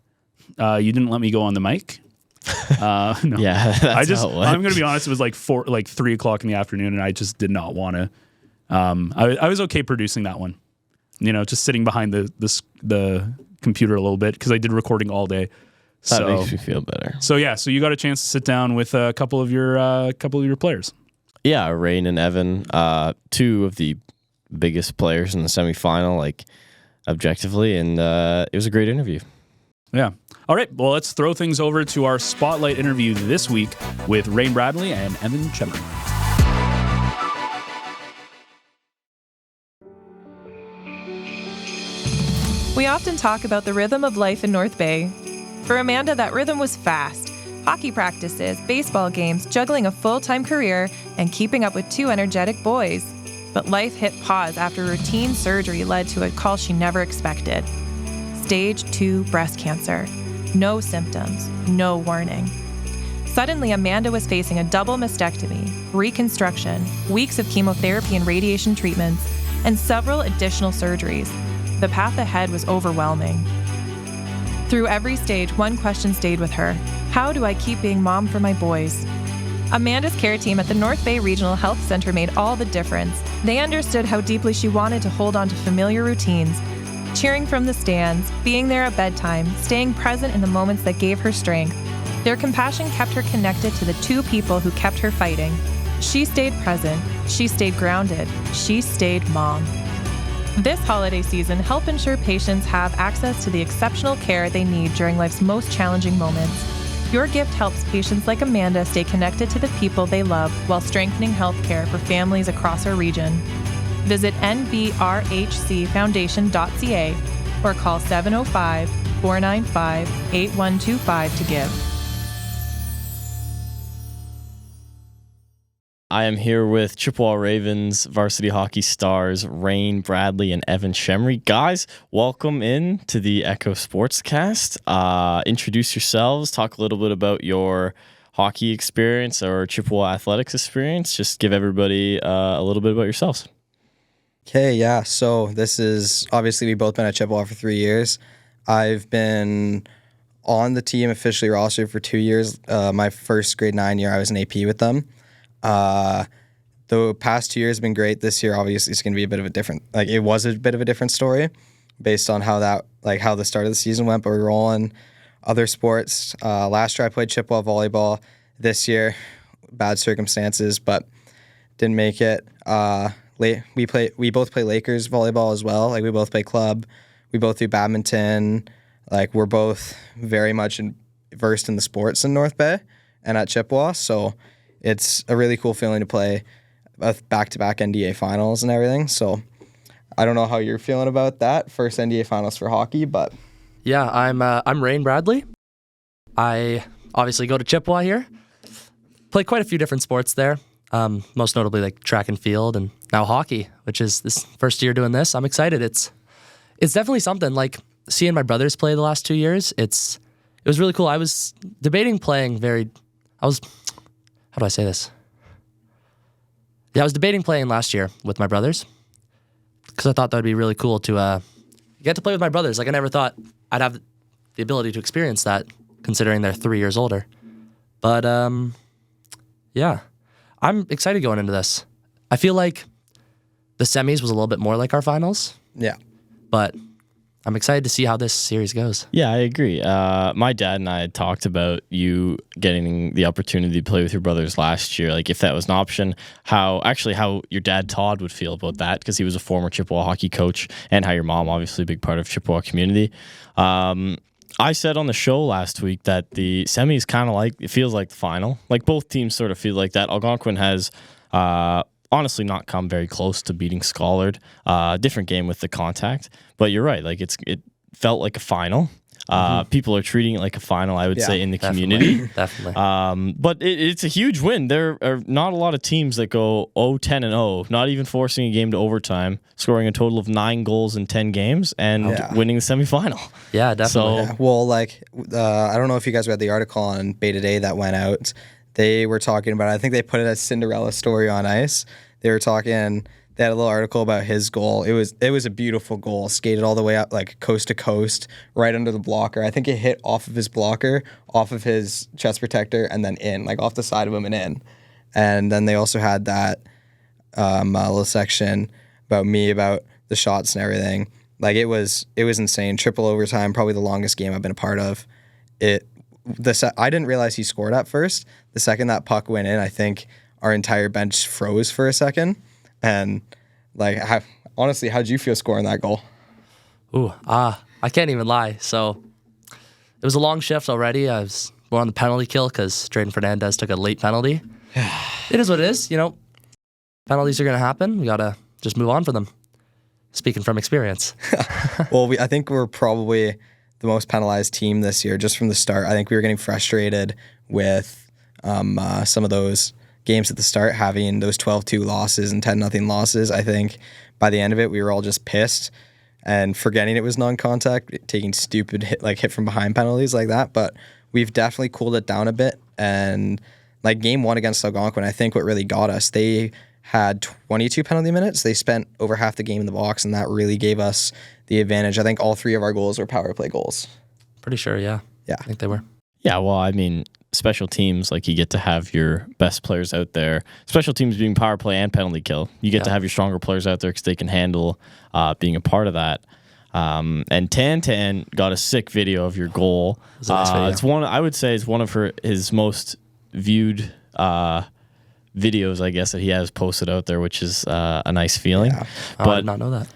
You didn't let me go on the mic. No. Yeah, that's how it went. I'm going to be honest. It was like 3 o'clock in the afternoon, and I just did not want to. I was okay producing that one. Just sitting behind the computer a little bit because I did recording all day. That makes me feel better. So you got a chance to sit down with a couple of your players. Yeah, Raine and Evan, 2 of the biggest players in the semifinal, like objectively, and it was a great interview. Yeah. All right. Well, let's throw things over to our spotlight interview this week with Raine Bradley and Evan Chemery. We often talk about the rhythm of life in North Bay. For Amanda, that rhythm was fast. Hockey practices, baseball games, juggling a full-time career, and keeping up with 2 energetic boys. But life hit pause after routine surgery led to a call she never expected. Stage 2 breast cancer. No symptoms, no warning. Suddenly, Amanda was facing a double mastectomy, reconstruction, weeks of chemotherapy and radiation treatments, and several additional surgeries. The path ahead was overwhelming. Through every stage, one question stayed with her. How do I keep being mom for my boys? Amanda's care team at the North Bay Regional Health Center made all the difference. They understood how deeply she wanted to hold on to familiar routines, cheering from the stands, being there at bedtime, staying present in the moments that gave her strength. Their compassion kept her connected to the 2 people who kept her fighting. She stayed present, she stayed grounded, she stayed mom. This holiday season, help ensure patients have access to the exceptional care they need during life's most challenging moments. Your gift helps patients like Amanda stay connected to the people they love while strengthening healthcare for families across our region. Visit nbrhcfoundation.ca or call 705-495-8125 to give. I am here with Chippewa Ravens varsity hockey stars Raine Bradley and Evan Chemery. Guys, welcome in to the Echo Sportscast. Introduce yourselves, talk a little bit about your hockey experience or Chippewa athletics experience. Just give everybody a little bit about yourselves. Okay, yeah. So this is, obviously, we've both been at Chippewa for 3 years. I've been on the team officially rostered for 2 years. My first grade 9 year, I was an AP with them. The past 2 years have been great. This year, obviously, it's going to be a bit of a different, it was a bit of a different story based on how the start of the season went, but we're rolling other sports. Last year, I played Chippewa volleyball. This year, bad circumstances, but didn't make it. We both play Lakers volleyball as well. We both play club. We both do badminton. We're both very much versed in the sports in North Bay and at Chippewa. So it's a really cool feeling to play back-to-back NDA finals and everything. So I don't know how you're feeling about that. First NDA finals for hockey, but yeah, I'm Raine Bradley. I obviously go to Chippewa here. Play quite a few different sports there. Most notably track and field and now hockey, which is this first year doing this. I'm excited. It's definitely something. seeing my brothers play the last 2 years, it was really cool. I was debating playing how do I say this? Yeah, I was debating playing last year with my brothers because I thought that would be really cool to get to play with my brothers. Like, I never thought I'd have the ability to experience that, considering they're 3 years older. But, yeah, I'm excited going into this. I feel like the semis was a little bit more like our finals. Yeah. But I'm excited to see how this series goes. Yeah, I agree. My dad and I had talked about you getting the opportunity to play with your brothers last year. Like, if that was an option, how your dad Todd would feel about that, because he was a former Chippewa hockey coach, and how your mom, obviously a big part of Chippewa community. I said on the show last week that the semis it feels like the final. Like, both teams sort of feel like that. Algonquin has honestly not come very close to beating Schollard. Different game with the contact, but you're right. Like, it felt like a final. People are treating it like a final, I would say, in the community. Definitely. But it's a huge win. There are not a lot of teams that go 0-10-0, not even forcing a game to overtime, scoring a total of 9 goals in 10 games, and winning the semifinal. Yeah, definitely. Yeah. Well, like, I don't know if you guys read the article on Beta Day that went out. They were talking about, I think they put it as Cinderella story on ice. They were talking, they had a little article about his goal. It was a beautiful goal, skated all the way up, like, coast to coast, right under the blocker. I think it hit off of his blocker, off of his chest protector, and then in, like, off the side of him and in. And then they also had that little section about the shots and everything. Like, it was insane. Triple overtime, probably the longest game I've been a part of. I didn't realize he scored at first. The second that puck went in, I think our entire bench froze for a second. And, like, honestly, how'd you feel scoring that goal? I can't even lie. So it was a long shift already. I was more on the penalty kill because Drayden Fernandez took a late penalty. It is what it is. Penalties are going to happen. We got to just move on from them. Speaking from experience. Well, I think we're probably the most penalized team this year just from the start. I think we were getting frustrated with some of those games at the start, having those 12-2 losses and 10-0 losses. I think by the end of it, we were all just pissed and forgetting it was non-contact, taking stupid hit from behind penalties like that. But we've definitely cooled it down a bit. And like game 1 against Algonquin, I think what really got us, they had 22 penalty minutes. They spent over half the game in the box, and that really gave us the advantage. I think all 3 of our goals were power play goals. Pretty sure, yeah. Yeah. I think they were. Yeah, well, I mean, special teams, like, you get to have your best players out there. Special teams being power play and penalty kill. You get to have your stronger players out there because they can handle being a part of that. And Tan got a sick video of your goal. It was a nice video. It's one, I would say, it's one of his most viewed videos, I guess, that he has posted out there, which is a nice feeling. Yeah. But I did not know that.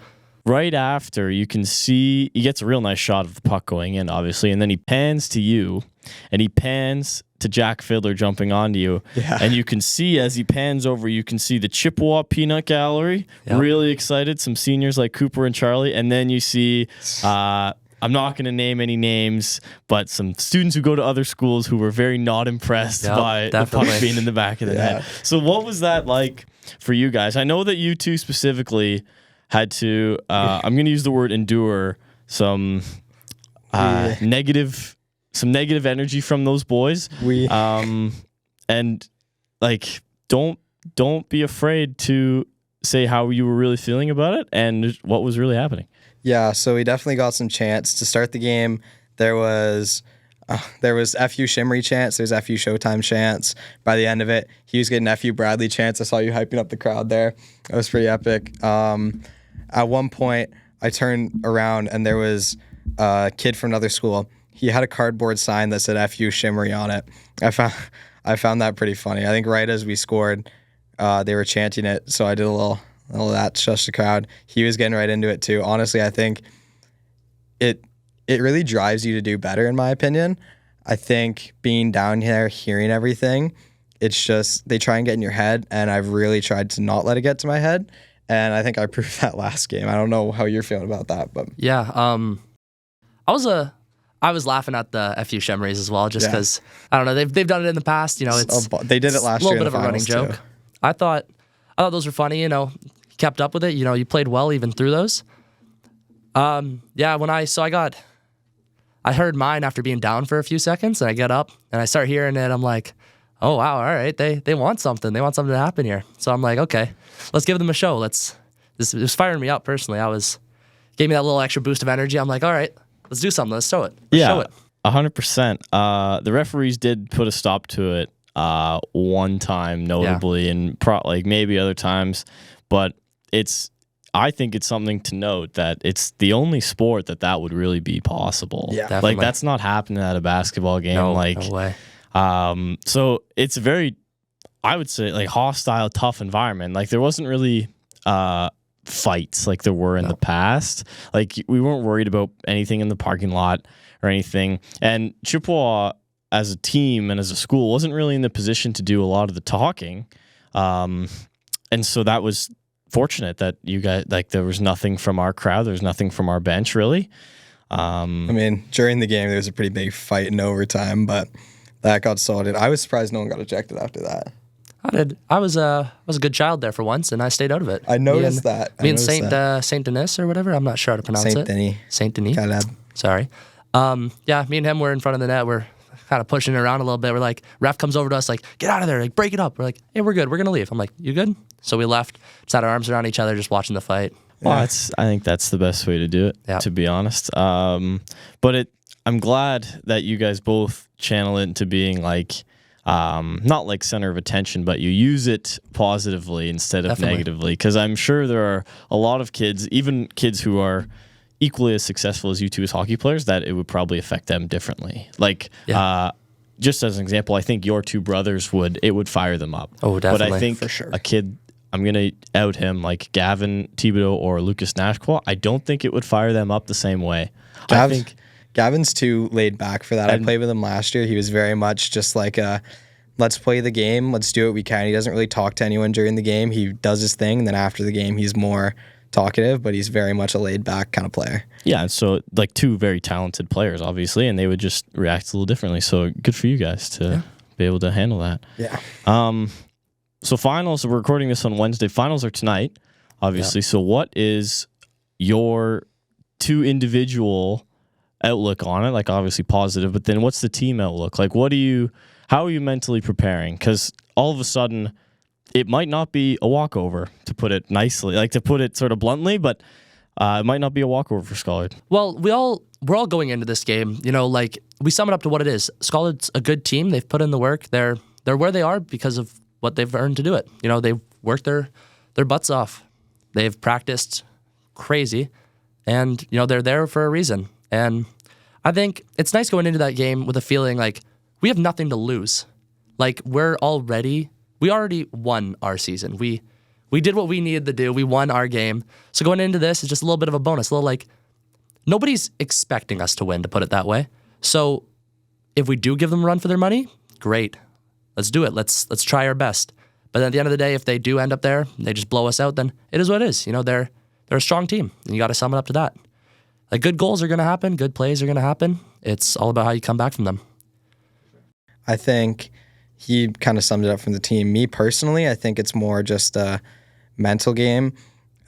Right after, you can see he gets a real nice shot of the puck going in, obviously, and then he pans to you, and he pans to Jack Fiddler jumping onto you. Yeah. And you can see, as he pans over, you can see the Chippewa Peanut Gallery, really excited, some seniors like Cooper and Charlie, and then you see, I'm not going to name any names, but some students who go to other schools who were very not impressed by the puck being in the back of the net. So what was that like for you guys? I know that you two specifically had to, I'm going to use the word endure, some negative energy from those boys. And like, don't be afraid to say how you were really feeling about it and what was really happening. Yeah, so we definitely got some chants to start the game. There was FU Chemery chants. There's FU Showtime chants. By the end of it, he was getting FU Bradley chants. I saw you hyping up the crowd there. That was pretty epic. At one point, I turned around and there was a kid from another school. He had a cardboard sign that said FU Chemery on it. I found that pretty funny. I think right as we scored, they were chanting it, so I did a little of that, shush the crowd. He was getting right into it too. Honestly, I think it really drives you to do better, in my opinion. I think being down here, hearing everything, it's just, they try and get in your head, and I've really tried to not let it get to my head, and I think I proved that last game. I don't know how you're feeling about that, but yeah, I was laughing at the FU Chemerys as well, just because I don't know, they've done it in the past. It's they did it last year. A little bit of a running joke. Too. I thought those were funny. Kept up with it. You played well even through those. Yeah, I heard mine after being down for a few seconds, and I get up and I start hearing it. I'm like, oh wow, all right, they want something. They want something to happen here. So I'm like, okay, let's give them a show. This was firing me up personally. Gave me that little extra boost of energy. I'm like, all right, let's do something. Let's show it. Show it. 100%. The referees did put a stop to it one time, notably, and maybe other times, but I think it's something to note that it's the only sport that would really be possible. Yeah, definitely. That's not happening at a basketball game. No way. So it's a very, I would say, hostile, tough environment. There wasn't really fights like there were in the past. We weren't worried about anything in the parking lot or anything. And Chippewa, as a team and as a school, wasn't really in the position to do a lot of the talking. And so that was fortunate that you guys, there was nothing from our crowd. There was nothing from our bench, really. During the game, there was a pretty big fight in overtime, but that got sorted. I was surprised no one got ejected after that. I did. I was a good child there for once, and I stayed out of it. I noticed that. Me and Saint Denis or whatever. I'm not sure how to pronounce it. Saint Denis. Caleb. Sorry. Yeah, me and him were in front of the net. We're kind of pushing it around a little bit. We're like, ref comes over to us, like, get out of there, break it up. We're like, hey, we're good. We're gonna leave. I'm like, you good? So we left. Just had our arms around each other, just watching the fight. Well, I think that's the best way to do it, to be honest. But I'm glad that you guys both channel it into being not like center of attention, but you use it positively instead of negatively. Because I'm sure there are a lot of kids, even kids who are equally as successful as you two as hockey players, that it would probably affect them differently. Just as an example, I think your two brothers would fire them up. Oh, definitely. But I think for sure. A kid, I'm going to out him, like Gavin Thibodeau or Lucas Nashqua, I don't think it would fire them up the same way. I think Gavin's too laid back for that. I played with him last year. He was very much just let's play the game. Let's do what we can. He doesn't really talk to anyone during the game. He does his thing. And then after the game, he's more talkative, but he's very much a laid back kind of player. Yeah. So two very talented players, obviously, and they would just react a little differently. So good for you guys to be able to handle that. Yeah. So finals, we're recording this on Wednesday. Finals are tonight, obviously. Yep. So what is your two individual outlook on it? Obviously positive, but then what's the team outlook? How are you mentally preparing? Because all of a sudden, it might not be a walkover, to put it nicely, to put it sort of bluntly, but it might not be a walkover for Schollard. Well, we're all going into this game, we sum it up to what it is. Schollard's a good team. They've put in the work. They're where they are because of what they've earned to do it. They've worked their butts off. They've practiced crazy, and they're there for a reason. And I think it's nice going into that game with a feeling we have nothing to lose. We already won our season. We did what we needed to do. We won our game. So going into this is just a little bit of a bonus. Nobody's expecting us to win, to put it that way. So if we do give them a run for their money, great. Let's do it. Let's try our best. But then at the end of the day, if they do end up there, they just blow us out, then it is what it is. They're a strong team, and you got to sum it up to that. Good goals are going to happen. Good plays are going to happen. It's all about how you come back from them. I think he kind of summed it up from the team. Me personally, I think it's more just a mental game.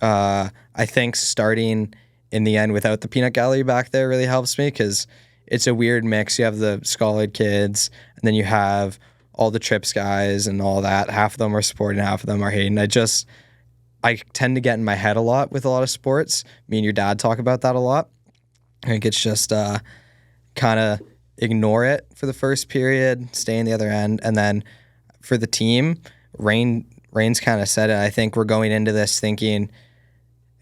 I think starting in the end without the peanut gallery back there really helps me because it's a weird mix. You have the Schollard kids, and then you have all the Trips guys and all that. Half of them are supporting, half of them are hating. I tend to get in my head a lot with a lot of sports. Me and your dad talk about that a lot. I think it's just kind of ignore it for the first period, stay in the other end, and then for the team, Raine's kind of said it. I think we're going into this thinking,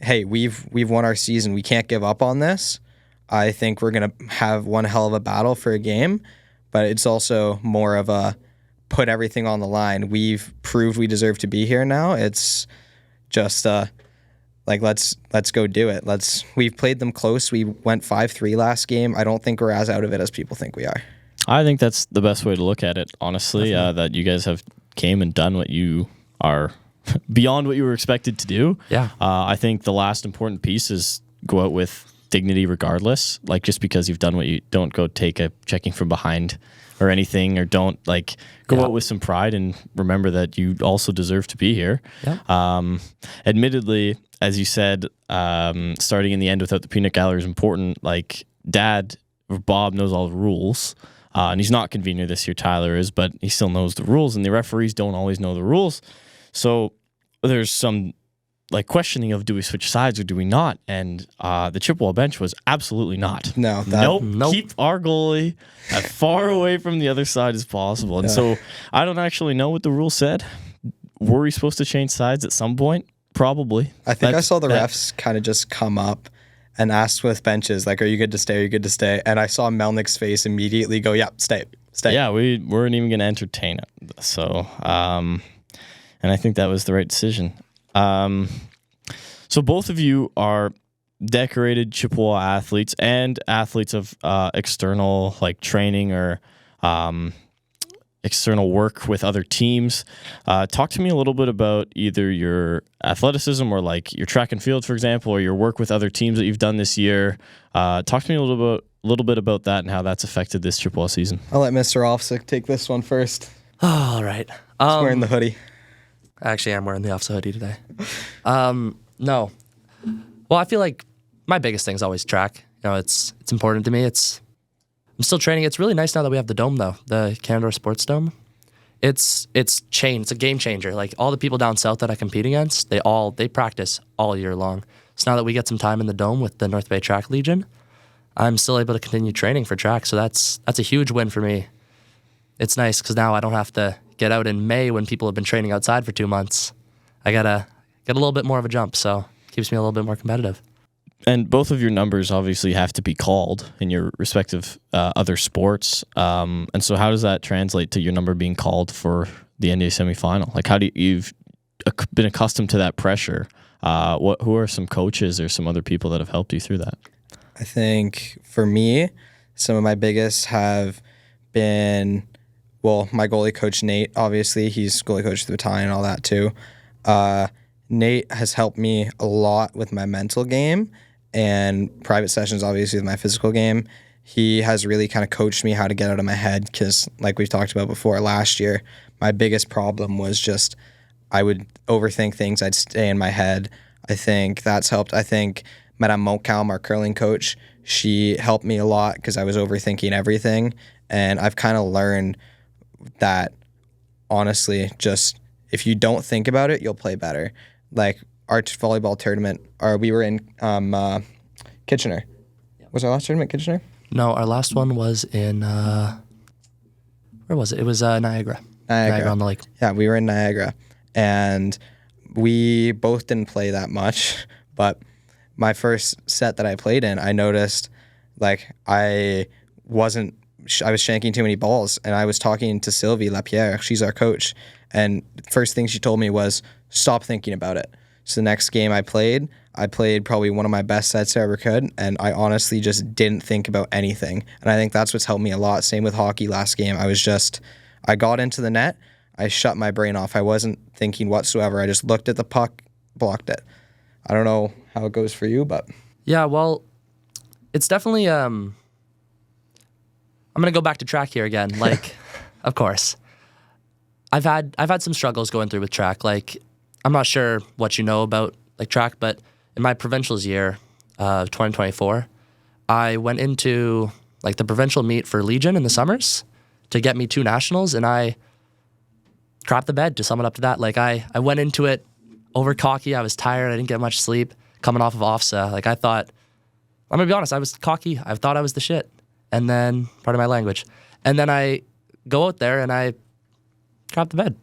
hey, we've won our season. We can't give up on this. I think we're going to have one hell of a battle for a game, but it's also more of a put everything on the line. We've proved we deserve to be here now. It's just let's go do it. We've played them close. We went 5-3 last game. I don't think we're as out of it as people think we are. I think that's the best way to look at it, honestly, that you guys have came and done what you are beyond what you were expected to do. Yeah. I think the last important piece is go out with dignity regardless. Just because you've done what you don't go take a checking from behind or anything, or don't like go out with some pride and remember that you also deserve to be here. Yeah. Admittedly, as you said, starting in the end without the peanut gallery is important. Like Dad, Bob knows all the rules. And he's not convener this year, Tyler is, but he still knows the rules, and the referees don't always know the rules. So there's some like questioning of, do we switch sides or do we not? And the Chippewa bench was absolutely not. No. Nope. Keep our goalie as far away from the other side as possible. And so I don't actually know what the rule said. Were we supposed to change sides at some point? Probably. I think I saw the refs kind of just come up and ask with benches, like, are you good to stay? Are you good to stay? And I saw Melnick's face immediately go, yep, stay. Yeah, we weren't even going to entertain it. So, and I think that was the right decision. So both of you are decorated Chippewa athletes and athletes of external like training or external work with other teams. Talk to me a little bit about either your athleticism or like your track and field, for example, or your work with other teams that you've done this year. Talk to me a little bit about that and how that's affected this Chippewa season. I'll let Mr. Offsick take this one first. All right. He's wearing the hoodie. Actually, I'm wearing the Offsick hoodie today. No. Well, I feel like my biggest thing is always track. You know, it's important to me. I'm still training. It's really nice now that we have the dome, though, the Canada Sports Dome. It's changed. It's a game changer. Like all the people down south that I compete against, they practice all year long. So now that we get some time in the dome with the North Bay Track Legion, I'm still able to continue training for track. So that's a huge win for me. It's nice because now I don't have to get out in May when people have been training outside for 2 months. I gotta get a little bit more of a jump, so it keeps me a little bit more competitive. And both of your numbers obviously have to be called in your respective other sports. And so how does that translate to your number being called for the NDA semifinal? Like you've been accustomed to that pressure. Who are some coaches or some other people that have helped you through that? I think for me, some of my biggest have been, well, my goalie coach, Nate, obviously. He's goalie coach of the battalion and all that too. Nate has helped me a lot with my mental game and private sessions, obviously, with my physical game. He has really kind of coached me how to get out of my head because, like we've talked about before, last year, my biggest problem was just I would overthink things. I'd stay in my head. I think that's helped. I think Madame Montcalm, our curling coach, she helped me a lot because I was overthinking everything. And I've kind of learned that, honestly, just if you don't think about it, you'll play better. Like our volleyball tournament, we were in Kitchener. Was our last tournament Kitchener? No, our last one was in, where was it? It was Niagara. Niagara on the lake. Yeah, we were in Niagara. And we both didn't play that much. But my first set that I played in, I noticed like I was shanking too many balls. And I was talking to Sylvie Lapierre. She's our coach. And first thing she told me was, stop thinking about it. So the next game I played probably one of my best sets I ever could, and I honestly just didn't think about anything. And I think that's what's helped me a lot. Same with hockey last game. I got into the net, I shut my brain off. I wasn't thinking whatsoever. I just looked at the puck, blocked it. I don't know how it goes for you, but... Yeah, well, it's definitely... I'm going to go back to track here again. Like, of course. I've had some struggles going through with track. Like, I'm not sure what you know about like track, but in my provincials year, 2024, I went into like the provincial meet for Legion in the summers to get me 2 nationals, and I crapped the bed, to sum it up to that. Like I went into it over cocky. I was tired. I didn't get much sleep coming off of OFSA. Like I'm gonna be honest, I was cocky. I thought I was the shit. And then, pardon my language, and then I go out there and I crapped the bed,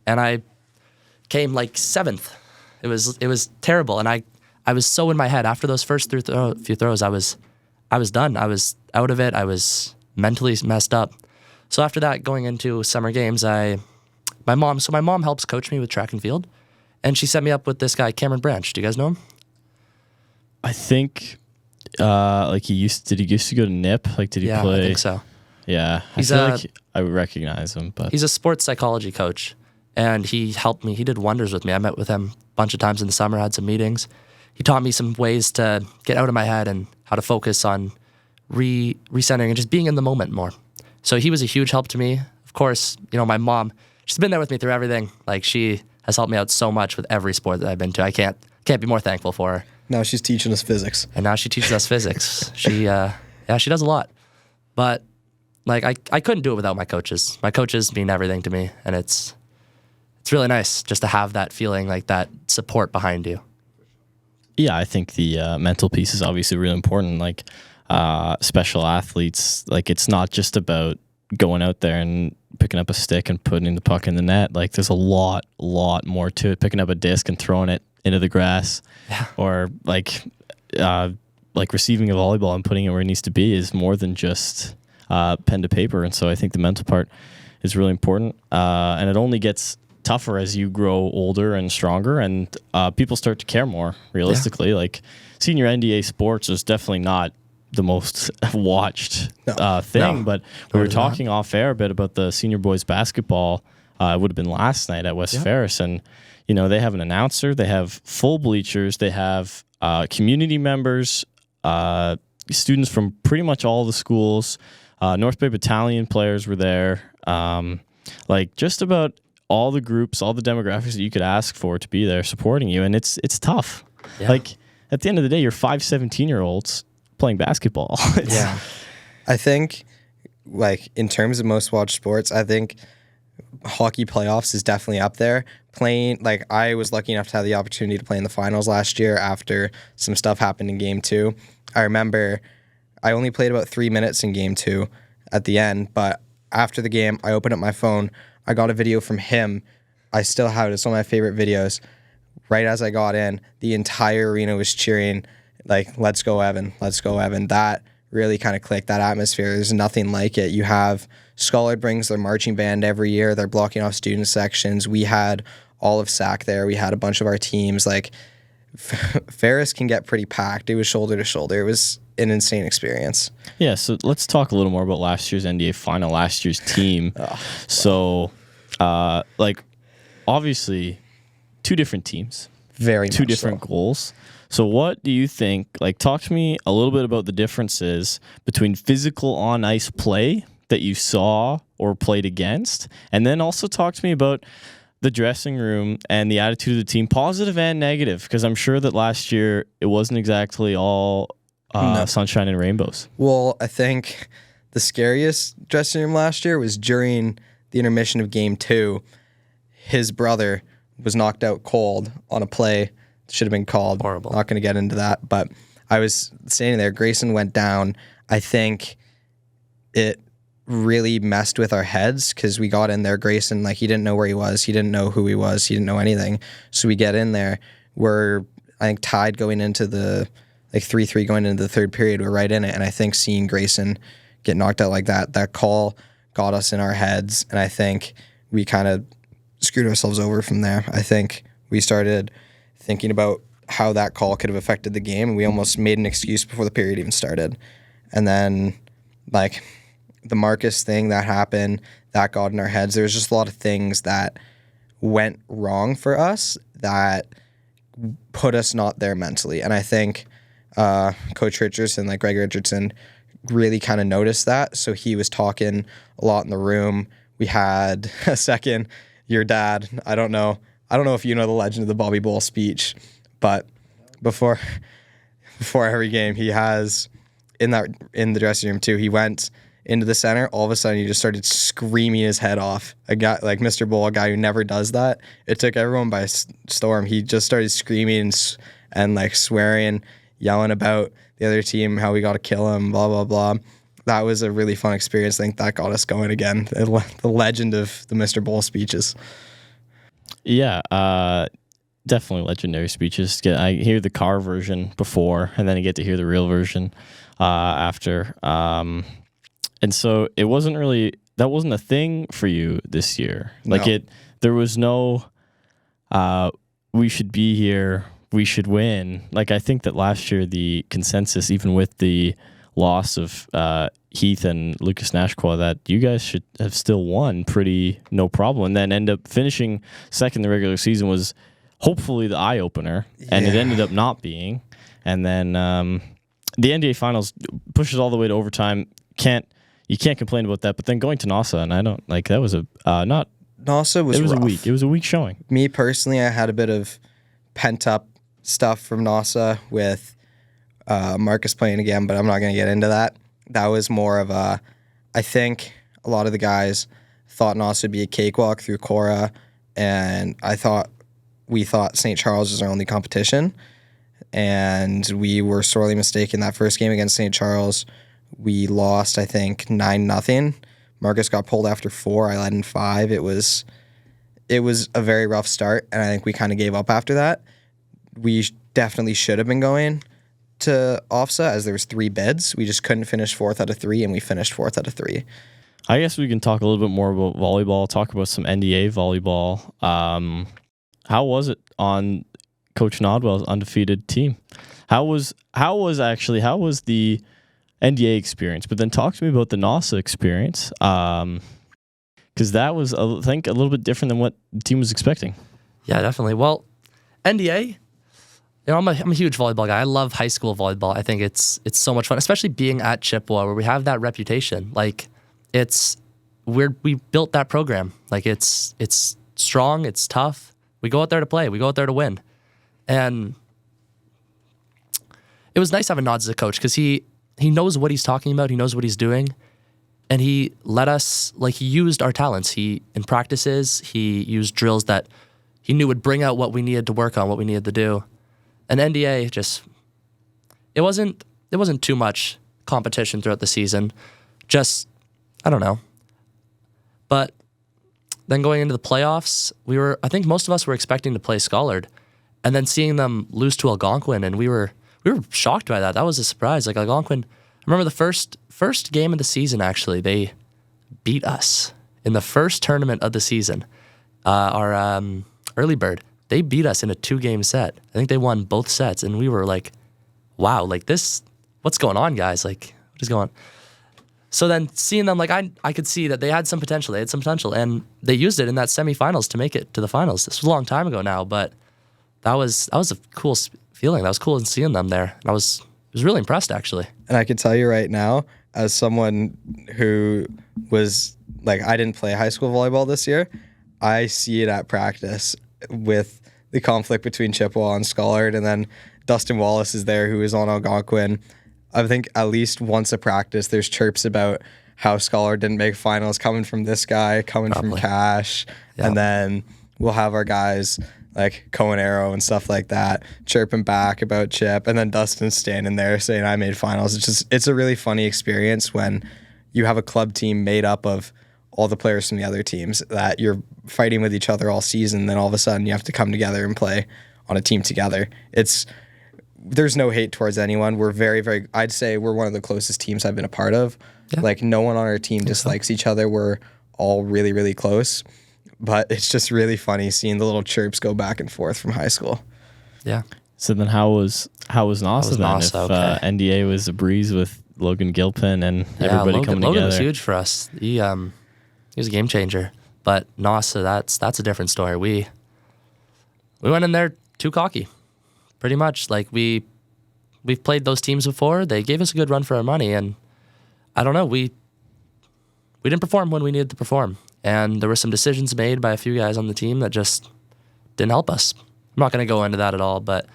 and I came like 7th. It was terrible, and I was so in my head after those first few throws. I was done. I was out of it. I was mentally messed up. So after that, going into summer games, my mom helps coach me with track and field, and she set me up with this guy, Cameron Branch. Do you guys know him? I think he used to go to NIP. Like, did he play? I think so. Yeah, I recognize him, but he's a sports psychology coach, and he helped me. He did wonders with me. I met with him a bunch of times in the summer, had some meetings. He taught me some ways to get out of my head and how to focus on recentering and just being in the moment more. So he was a huge help to me. Of course, my mom, she's been there with me through everything. Like, she has helped me out so much with every sport that I've been to. I can't be more thankful for her. Now she's teaching us physics. And now she teaches us physics. She does a lot. But like, I couldn't do it without my coaches. My coaches mean everything to me, and it's really nice just to have that feeling, like that support behind you. Yeah, I think the mental piece is obviously really important. Like, special athletes, like, it's not just about going out there and picking up a stick and putting the puck in the net. Like, there's a lot more to it. Picking up a disc and throwing it into the grass, or like receiving a volleyball and putting it where it needs to be is more than just pen to paper. And so I think the mental part is really important, and it only gets tougher as you grow older and stronger, and people start to care more realistically. Like, senior NDA sports is definitely not the most watched thing, but we were talking off air a bit about the senior boys basketball. It would have been last night at West Ferris, and they have an announcer, they have full bleachers, they have community members, students from pretty much all the schools. North Bay Battalion players were there. Like, just about all the groups, all the demographics that you could ask for to be there supporting you, and it's tough. Yeah. Like, at the end of the day, you're 5 17-year-olds playing basketball. I think, like, in terms of most watched sports, I think hockey playoffs is definitely up there. I was lucky enough to have the opportunity to play in the finals last year after some stuff happened in game 2. I remember I only played about 3 minutes in game 2 at the end, but after the game, I opened up my phone. I got a video from him. I still have it. It's one of my favorite videos. Right as I got in, the entire arena was cheering, like, "Let's go, Evan. Let's go, Evan." That really kind of clicked, that atmosphere. There's nothing like it. You have Scholar brings their marching band every year. They're blocking off student sections. We had all of SAC there. We had a bunch of our teams. Like, Ferris can get pretty packed. It was shoulder to shoulder. It was an insane experience. Yeah, so let's talk a little more about last year's NDA final, last year's team. So, obviously, 2 different teams. Very two different goals. So what do you think, like, talk to me a little bit about the differences between physical on-ice play that you saw or played against, and then also talk to me about the dressing room and the attitude of the team, positive and negative, because I'm sure that last year it wasn't exactly all sunshine and rainbows. Well, I think the scariest dressing room last year was during the intermission of game 2. His brother was knocked out cold on a play. Should have been called. Horrible. Not going to get into that, but I was standing there. Grayson went down. I think it really messed with our heads because we got in there. Grayson, like, he didn't know where he was. He didn't know who he was. He didn't know anything. So we get in there. We're, I think, tied going into the, 3-3 going into the third period. We're right in it. And I think seeing Grayson get knocked out like that call got us in our heads. And I think we kind of screwed ourselves over from there. I think we started thinking about how that call could have affected the game, and we almost made an excuse before the period even started. And then, like, the Marcus thing that happened, that got in our heads. There was just a lot of things that went wrong for us that put us not there mentally. And I think Coach Richardson, like Greg Richardson, really kind of noticed that. So he was talking a lot in the room. We had a second, your dad, I don't know if you know the legend of the Bobby Bowl speech, but before every game, he has in the dressing room too. He went into the center. All of a sudden, he just started screaming his head off. A guy like Mr. Bull, a guy who never does that. It took everyone by storm. He just started screaming and like swearing, yelling about the other team, how we got to kill him, blah blah blah. That was a really fun experience. I think that got us going again. The legend of the Mr. Bull speeches. Yeah, definitely legendary speeches. I hear the car version before, and then I get to hear the real version after. And so that wasn't a thing for you this year. Like, no. There was no, we should be here, we should win. Like, I think that last year the consensus, even with the loss of Heath and Lucas Nashqua, that you guys should have still won pretty no problem, and then end up finishing second in the regular season was hopefully the eye opener, and it ended up not being. And then the NDA Finals pushes all the way to overtime. you can't complain about that. But then going to NASA, and I don't like that was a not. NASA was It was rough. a week. It was a weak showing. Me personally, I had a bit of pent up stuff from NASA with Marcus playing again, but I'm not going to get into that. That was more of a, I think a lot of the guys thought NASA would be a cakewalk through Cora, and we thought St. Charles was our only competition, and we were sorely mistaken. That first game against St. Charles, we lost, I think, 9-0. Marcus got pulled after 4. I led in 5. It was a very rough start, and I think we kind of gave up after that. We definitely should have been going to OFSA, as there was 3 bids. We just couldn't finish 4th out of 3, and we finished 4th out of 3. I guess we can talk a little bit more about volleyball, talk about some NDA volleyball. How was it on Coach Nodwell's undefeated team? How was the NDA experience? But then talk to me about the NASA experience, because that was, I think, a little bit different than what the team was expecting. Yeah, definitely. Well, NDA, I'm a huge volleyball guy. I love high school volleyball. I think it's so much fun, especially being at Chippewa, where we have that reputation. Like, we built that program. Like, it's strong, it's tough. We go out there to play. We go out there to win. And it was nice having Nods as a coach, because he knows what he's talking about. He knows what he's doing. And he let us, he used our talents. In practices, he used drills that he knew would bring out what we needed to work on, what we needed to do. And NDA it wasn't too much competition throughout the season. Just, I don't know. But then going into the playoffs, I think most of us were expecting to play Schollard, and then seeing them lose to Algonquin, and we were shocked by that. That was a surprise. Like, Algonquin, I remember the first game of the season, actually, they beat us in the first tournament of the season. Our early bird, they beat us in a 2-game set. I think they won both sets, and we were like, wow, what's going on, guys? Like, what is going on? So then seeing them, I could see that they had some potential. They had some potential, and they used it in that semifinals to make it to the finals. This was a long time ago now, but that was a cool feeling. That was cool seeing them there. And I was really impressed, actually. And I can tell you right now, as someone who was, I didn't play high school volleyball this year, I see it at practice with the conflict between Chippewa and Schollard, and then Dustin Wallace is there, who is on Algonquin. I think at least once a practice, there's chirps about how Schollard didn't make finals coming from this guy, coming from Cash. Yeah. And then we'll have our guys like Cohen Arrow and stuff like that chirping back about Chip. And then Dustin's standing there saying, I made finals. It's a really funny experience when you have a club team made up of all the players from the other teams that you're fighting with each other all season. Then all of a sudden you have to come together and play on a team together. There's no hate towards anyone. We're very, very, I'd say we're one of the closest teams I've been a part of. Yeah. No one on our team dislikes each other. We're all really, really close. But it's just really funny seeing the little chirps go back and forth from high school. Yeah. So then how was NASA then? NASA, if NDA was a breeze with Logan Gilpin and everybody coming together. Logan was huge for us. He was a game changer. But NASA, that's a different story. We went in there too cocky. Pretty much. We've played those teams before. They gave us a good run for our money, and I don't know, we didn't perform when we needed to perform. And there were some decisions made by a few guys on the team that just didn't help us. I'm not going to go into that at all, but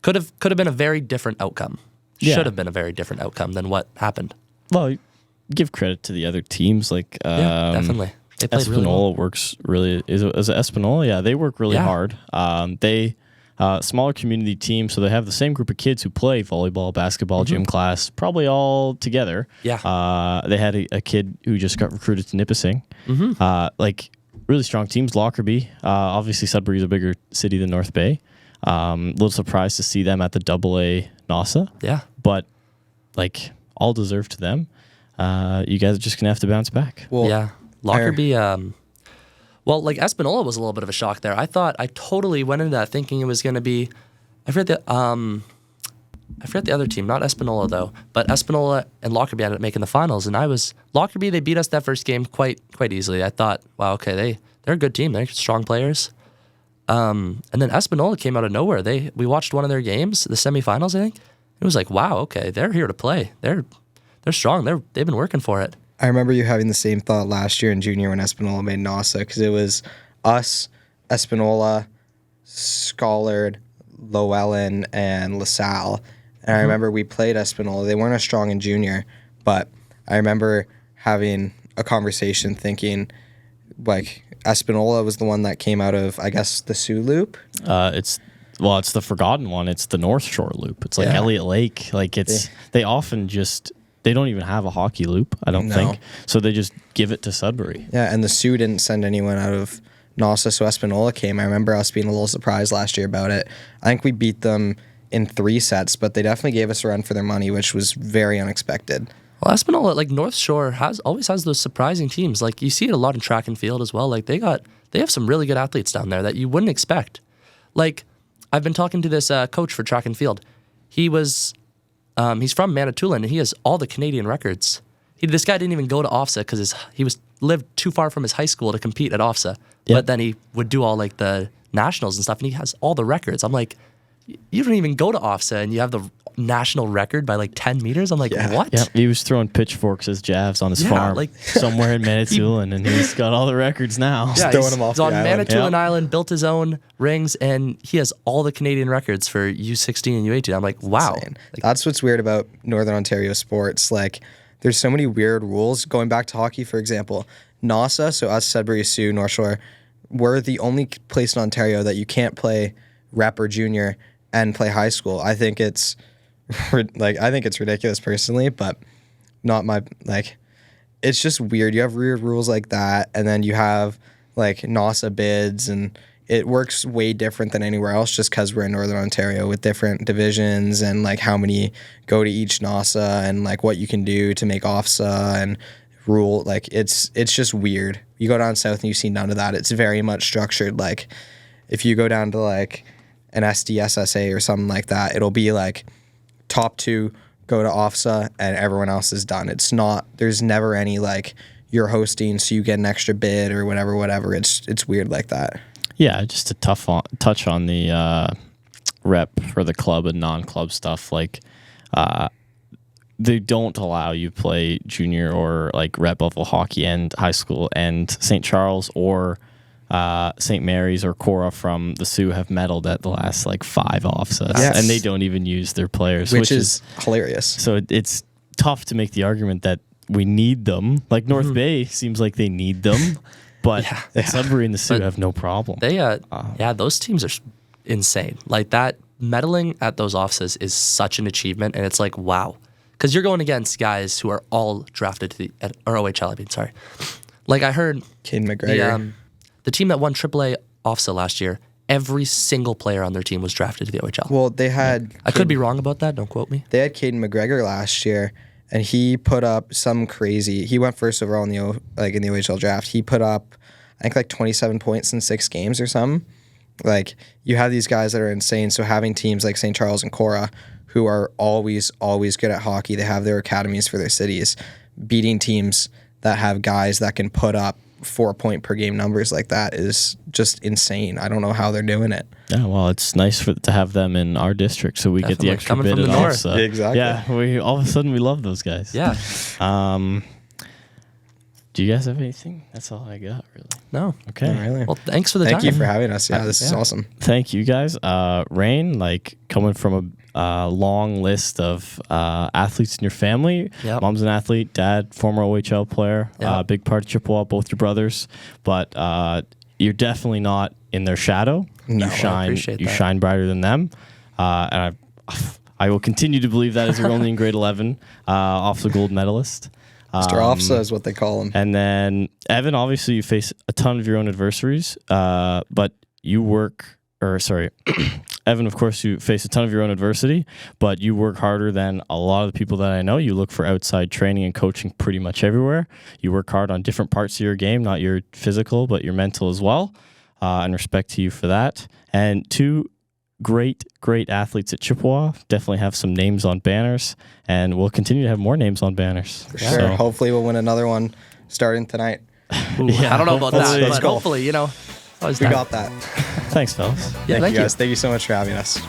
could have been a very different outcome. Yeah. Should have been a very different outcome than what happened. Well, give credit to the other teams. Yeah, definitely. They played really well. Works really. Is it Espanola? Yeah, they work really hard. Smaller community team, so they have the same group of kids who play volleyball, basketball, gym class, probably all together. Yeah. They had a kid who just got recruited to Nipissing. Really strong teams. Lockerbie, obviously Sudbury's a bigger city than North Bay. A little surprised to see them at the AA NASA. Yeah. But all deserved to them. You guys are just gonna have to bounce back. Well, yeah. Lockerbie, Espanola was a little bit of a shock there. I totally went into that thinking it was going to be, I forget the other team, not Espanola though, but Espanola and Lockerbie ended up making the finals, and Lockerbie, they beat us that first game quite easily. I thought, wow, okay, they're a good team, they're strong players. And then Espanola came out of nowhere. We watched one of their games, the semifinals, I think. It was like, wow, okay, they're here to play. They're they're strong. They've been working for it. I remember you having the same thought last year in junior when Espanola made NASA, because it was us, Espanola, Schollard, Llewellyn, and LaSalle. And I remember we played Espanola. They weren't as strong in junior, but I remember having a conversation thinking, like, Espanola was the one that came out of, I guess, the Sioux Loop. It's the forgotten one. It's the North Shore Loop. It's like Elliott Lake. Like they often just, they don't even have a hockey loop, I don't think. So they just give it to Sudbury. Yeah, and the Sioux didn't send anyone out of NASA, so Espanola came. I remember us being a little surprised last year about it. I think we beat them in 3 sets, but they definitely gave us a run for their money, which was very unexpected. Well, Espanola, like North Shore, always has those surprising teams. Like you see it a lot in track and field as well. Like they have some really good athletes down there that you wouldn't expect. Like I've been talking to this coach for track and field. He's from Manitoulin, and he has all the Canadian records. This guy didn't even go to OFSA because he lived too far from his high school to compete at OFSA. Yep. But then he would do all like the nationals and stuff, and he has all the records. I'm like, you don't even go to OFSA, and you have the national record by like 10 meters. I'm like, what? Yeah, he was throwing pitchforks as jabs on his farm, like somewhere in Manitoulin, and he's got all the records now. Yeah, throwing them off he's on the island. Manitoulin Island, built his own rings, and he has all the Canadian records for U16 and U18. I'm like, wow. Like, that's what's weird about Northern Ontario sports. Like, there's so many weird rules. Going back to hockey, for example, NASA, so us, Sudbury, Sioux, North Shore, we're the only place in Ontario that you can't play rep or junior and play high school. I think it's ridiculous personally, but not my, like, it's just weird. You have weird rules like that, and then you have like NASA bids, and it works way different than anywhere else just because we're in Northern Ontario with different divisions and like how many go to each NASA and like what you can do to make OFSA and rule. Like it's just weird. You go down south and you see none of that. It's very much structured. Like if you go down to like an SDSSA or something like that, it'll be like top 2 go to OFSA and everyone else is done. It's not, there's never any like you're hosting so you get an extra bid or whatever. It's weird like that. Yeah, just a touch on the rep for the club and non-club stuff. Like they don't allow you play junior or like rep level hockey and high school, and St. Charles or St. Mary's or Cora from the Sioux have medaled at the last like 5 OFSAs, and they don't even use their players, which is hilarious. So it's tough to make the argument that we need them. Like North Bay seems like they need them, but Sudbury and the Sioux have no problem. They those teams are insane. Like that medaling at those OFSAs is such an achievement, and it's like wow, because you're going against guys who are all drafted to or OHL. I mean, sorry. Like I heard Caden McGregor. The team that won AAA OFSA last year, every single player on their team was drafted to the OHL. Well, they had... I could be wrong about that. Don't quote me. They had Caden McGregor last year, and he put up some crazy... He went first overall in the OHL draft. He put up, I think, like 27 points in 6 games or something. Like, you have these guys that are insane, so having teams like St. Charles and Cora, who are always good at hockey, they have their academies for their cities, beating teams that have guys that can put up 4-point per game numbers like that is just insane. I don't know how they're doing it. Yeah, well, it's nice to have them in our district, so we get the extra coming bit from the north. Exactly. Yeah, we all of a sudden we love those guys. Yeah. Do you guys have anything? That's all I got, really. No. Okay. Oh, really? Well, thanks for the time. Thank you for having us. Yeah, this is awesome. Thank you, guys. Raine, like coming from a long list of athletes in your family. Yep. Mom's an athlete, dad, former OHL player, Yep. big part of Chippewa, both your brothers. But you're definitely not in their shadow. No, you I shine. appreciate You that. shine brighter than them. And I will continue to believe that as you're only in grade 11, off the gold medalist. Mr. OFSA is what they call him. And then Evan, obviously you face a ton of your own adversaries, but you work, Evan, of course, you face a ton of your own adversity, but you work harder than a lot of the people that I know. You look for outside training and coaching pretty much everywhere. You work hard on different parts of your game, not your physical, but your mental as well, and respect to you for that. And 2 great athletes at Chippewa. Definitely have some names on banners, and we'll continue to have more names on banners. For sure. So, hopefully we'll win another one starting tonight. Ooh, I don't know about that, Let's but go. hopefully, We got that. Thanks, fellas. Yeah, Thank you guys. Thank you so much for having us.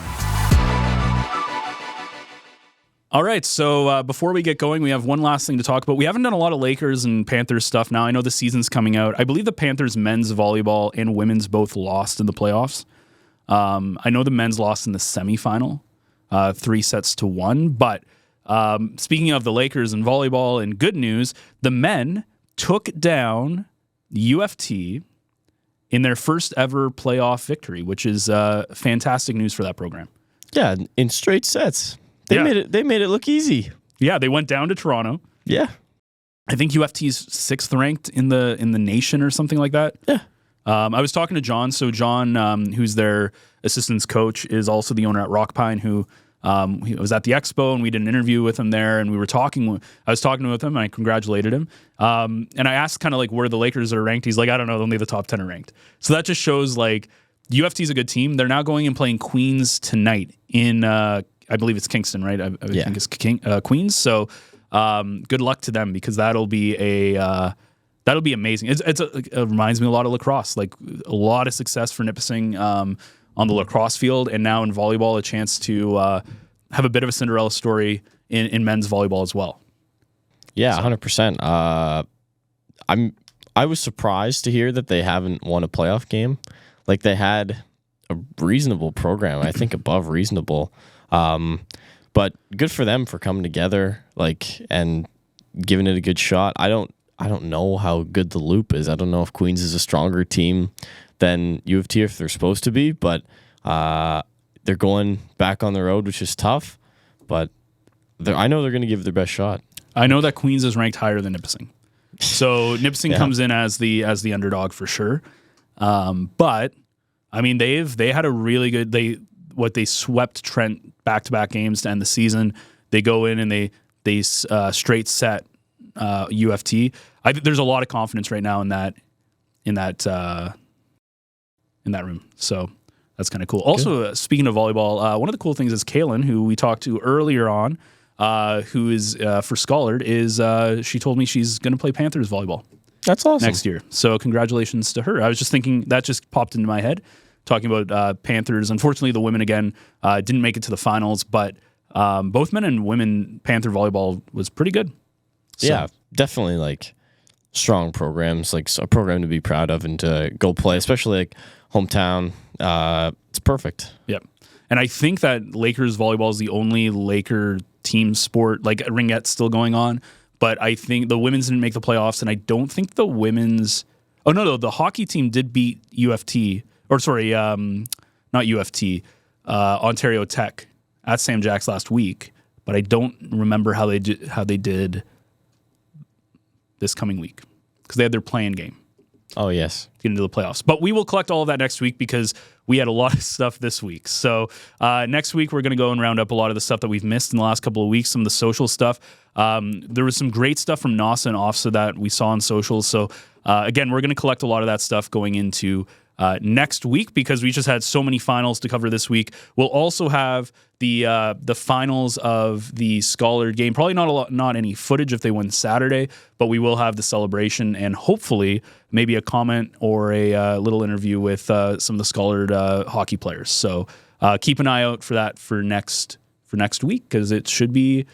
All right, so before we get going, we have one last thing to talk about. We haven't done a lot of Lakers and Panthers stuff now. I know the season's coming out. I believe the Panthers men's volleyball and women's both lost in the playoffs. I know the men's lost in the semifinal, 3-1. But speaking of the Lakers and volleyball and good news, the men took down UFT in their first ever playoff victory, which is fantastic news for that program. Yeah, in straight sets. They made it look easy. Yeah, they went down to Toronto. Yeah. I think UFT's 6th ranked in the nation or something like that. Yeah. I was talking to John. So John, who's their assistants coach, is also the owner at Rock Pine, who he was at the expo, and we did an interview with him there, and I was talking with him, and I congratulated him. And I asked kind of like where the Lakers are ranked. He's like, I don't know, only the top 10 are ranked. So that just shows like UFT's a good team. They're now going and playing Queens tonight in I believe it's Kingston, right? I think it's Queens. So good luck to them, because that'll be amazing. It reminds me a lot of lacrosse, like a lot of success for Nipissing on the lacrosse field, and now in volleyball, a chance to have a bit of a Cinderella story in men's volleyball as well. Yeah, 100%. I was surprised to hear that they haven't won a playoff game. Like, they had a reasonable program, I think above reasonable. But good for them for coming together, like, and giving it a good shot. I don't know how good the Loop is. I don't know if Queens is a stronger team than U of T if they're supposed to be, but they're going back on the road, which is tough. But I know they're going to give it their best shot. I know that Queens is ranked higher than Nipissing, so Nipissing comes in as the underdog for sure. But I mean, they had a really good they swept Trent back-to-back games to end the season. They go in and they straight set UFT. I think there's a lot of confidence right now in that room. So that's kind of cool. Also, speaking of volleyball, one of the cool things is Kaylin, who we talked to earlier on, who is for Schollard, is she told me she's going to play Panthers volleyball. That's awesome. Next year. So congratulations to her. I was just thinking, that just popped into my head, talking about Panthers. Unfortunately, the women again didn't make it to the finals, but both men and women Panther volleyball was pretty good. So. Yeah, definitely like strong programs, like a program to be proud of and to go play, especially like hometown. It's perfect. Yep. And I think that Lakers volleyball is the only Laker team sport, like ringette's still going on, but I think the women's didn't make the playoffs, and I don't think the women's... Oh, no, the hockey team did beat UFT, or sorry, not UFT, Ontario Tech at Sam Jack's last week, but I don't remember how they did this coming week, because they had their play-in game. Oh, yes. Get into the playoffs. But we will collect all of that next week, because we had a lot of stuff this week. So next week, we're going to go and round up a lot of the stuff that we've missed in the last couple of weeks, some of the social stuff. There was some great stuff from NASA and OFSA that we saw on socials. So again, we're going to collect a lot of that stuff going into next week, because we just had so many finals to cover this week. We'll also have the finals of the Scholar game. Probably not any footage if they win Saturday, but we will have the celebration and hopefully maybe a comment or a little interview with some of the Scholar hockey players. So keep an eye out for that for next week, because it should be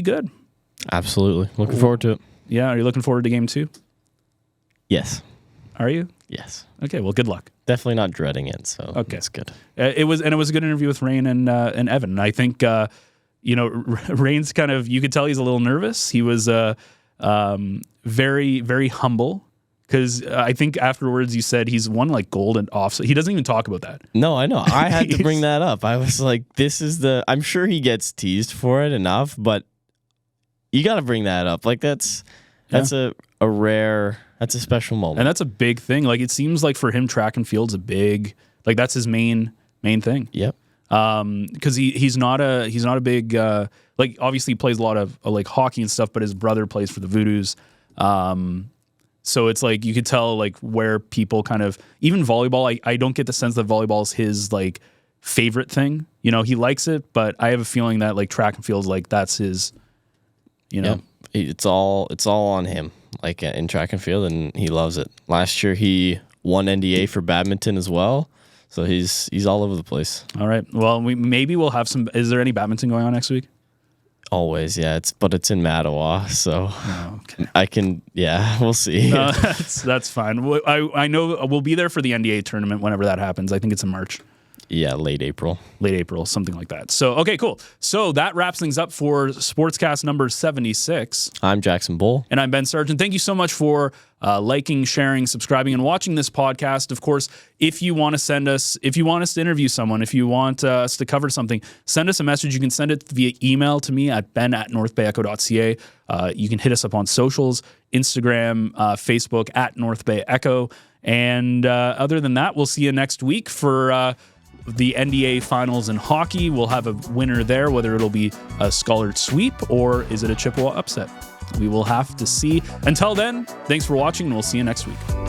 good. Absolutely. Looking forward to it. Yeah, are you looking forward to game 2? Yes. Are you? Yes. Okay, well, good luck. Definitely not dreading it, so that's good. It was a good interview with Raine and Evan. And I think Raine's kind of, you could tell he's a little nervous. He was very, very humble, because I think afterwards you said he's won like gold and off. So he doesn't even talk about that. No, I know. I had to bring that up. I was like, I'm sure he gets teased for it enough, but you got to bring that up. Like that's a rare. That's a special moment. And that's a big thing. Like, it seems like for him, track and field's a big, like, that's his main thing. Yep. Because he's not a big, like, obviously he plays a lot of like hockey and stuff, but his brother plays for the Voodoos. So it's like, you could tell like where people kind of, even volleyball, I don't get the sense that volleyball is his like favorite thing. You know, he likes it, but I have a feeling that like track and field's like, that's his, you know. Yep. It's all on him. Like in track and field, and he loves it. Last year he won NDA for badminton as well, so he's all over the place. All right. Well, we'll have some. Is there any badminton going on next week? Always, yeah. But it's in Mattawa, so okay. I can. Yeah, we'll see. No, that's fine. I know we'll be there for the NDA tournament whenever that happens. I think it's in March. Yeah, late April, something like that. So, okay, cool. So that wraps things up for Sportscast number 76. I'm Jackson Bull. And I'm Ben Sargent. Thank you so much for liking, sharing, subscribing, and watching this podcast. Of course, if you want us to interview someone, if you want us to cover something, send us a message. You can send it via email to me at ben@northbayecho.ca. You can hit us up on socials, Instagram, Facebook at North Bay Echo. And other than that, we'll see you next week for the NDA finals in hockey. We'll have a winner there, whether it'll be a Schollard sweep or is it a Chippewa upset. We will have to see. Until then, thanks for watching, and we'll see you next week.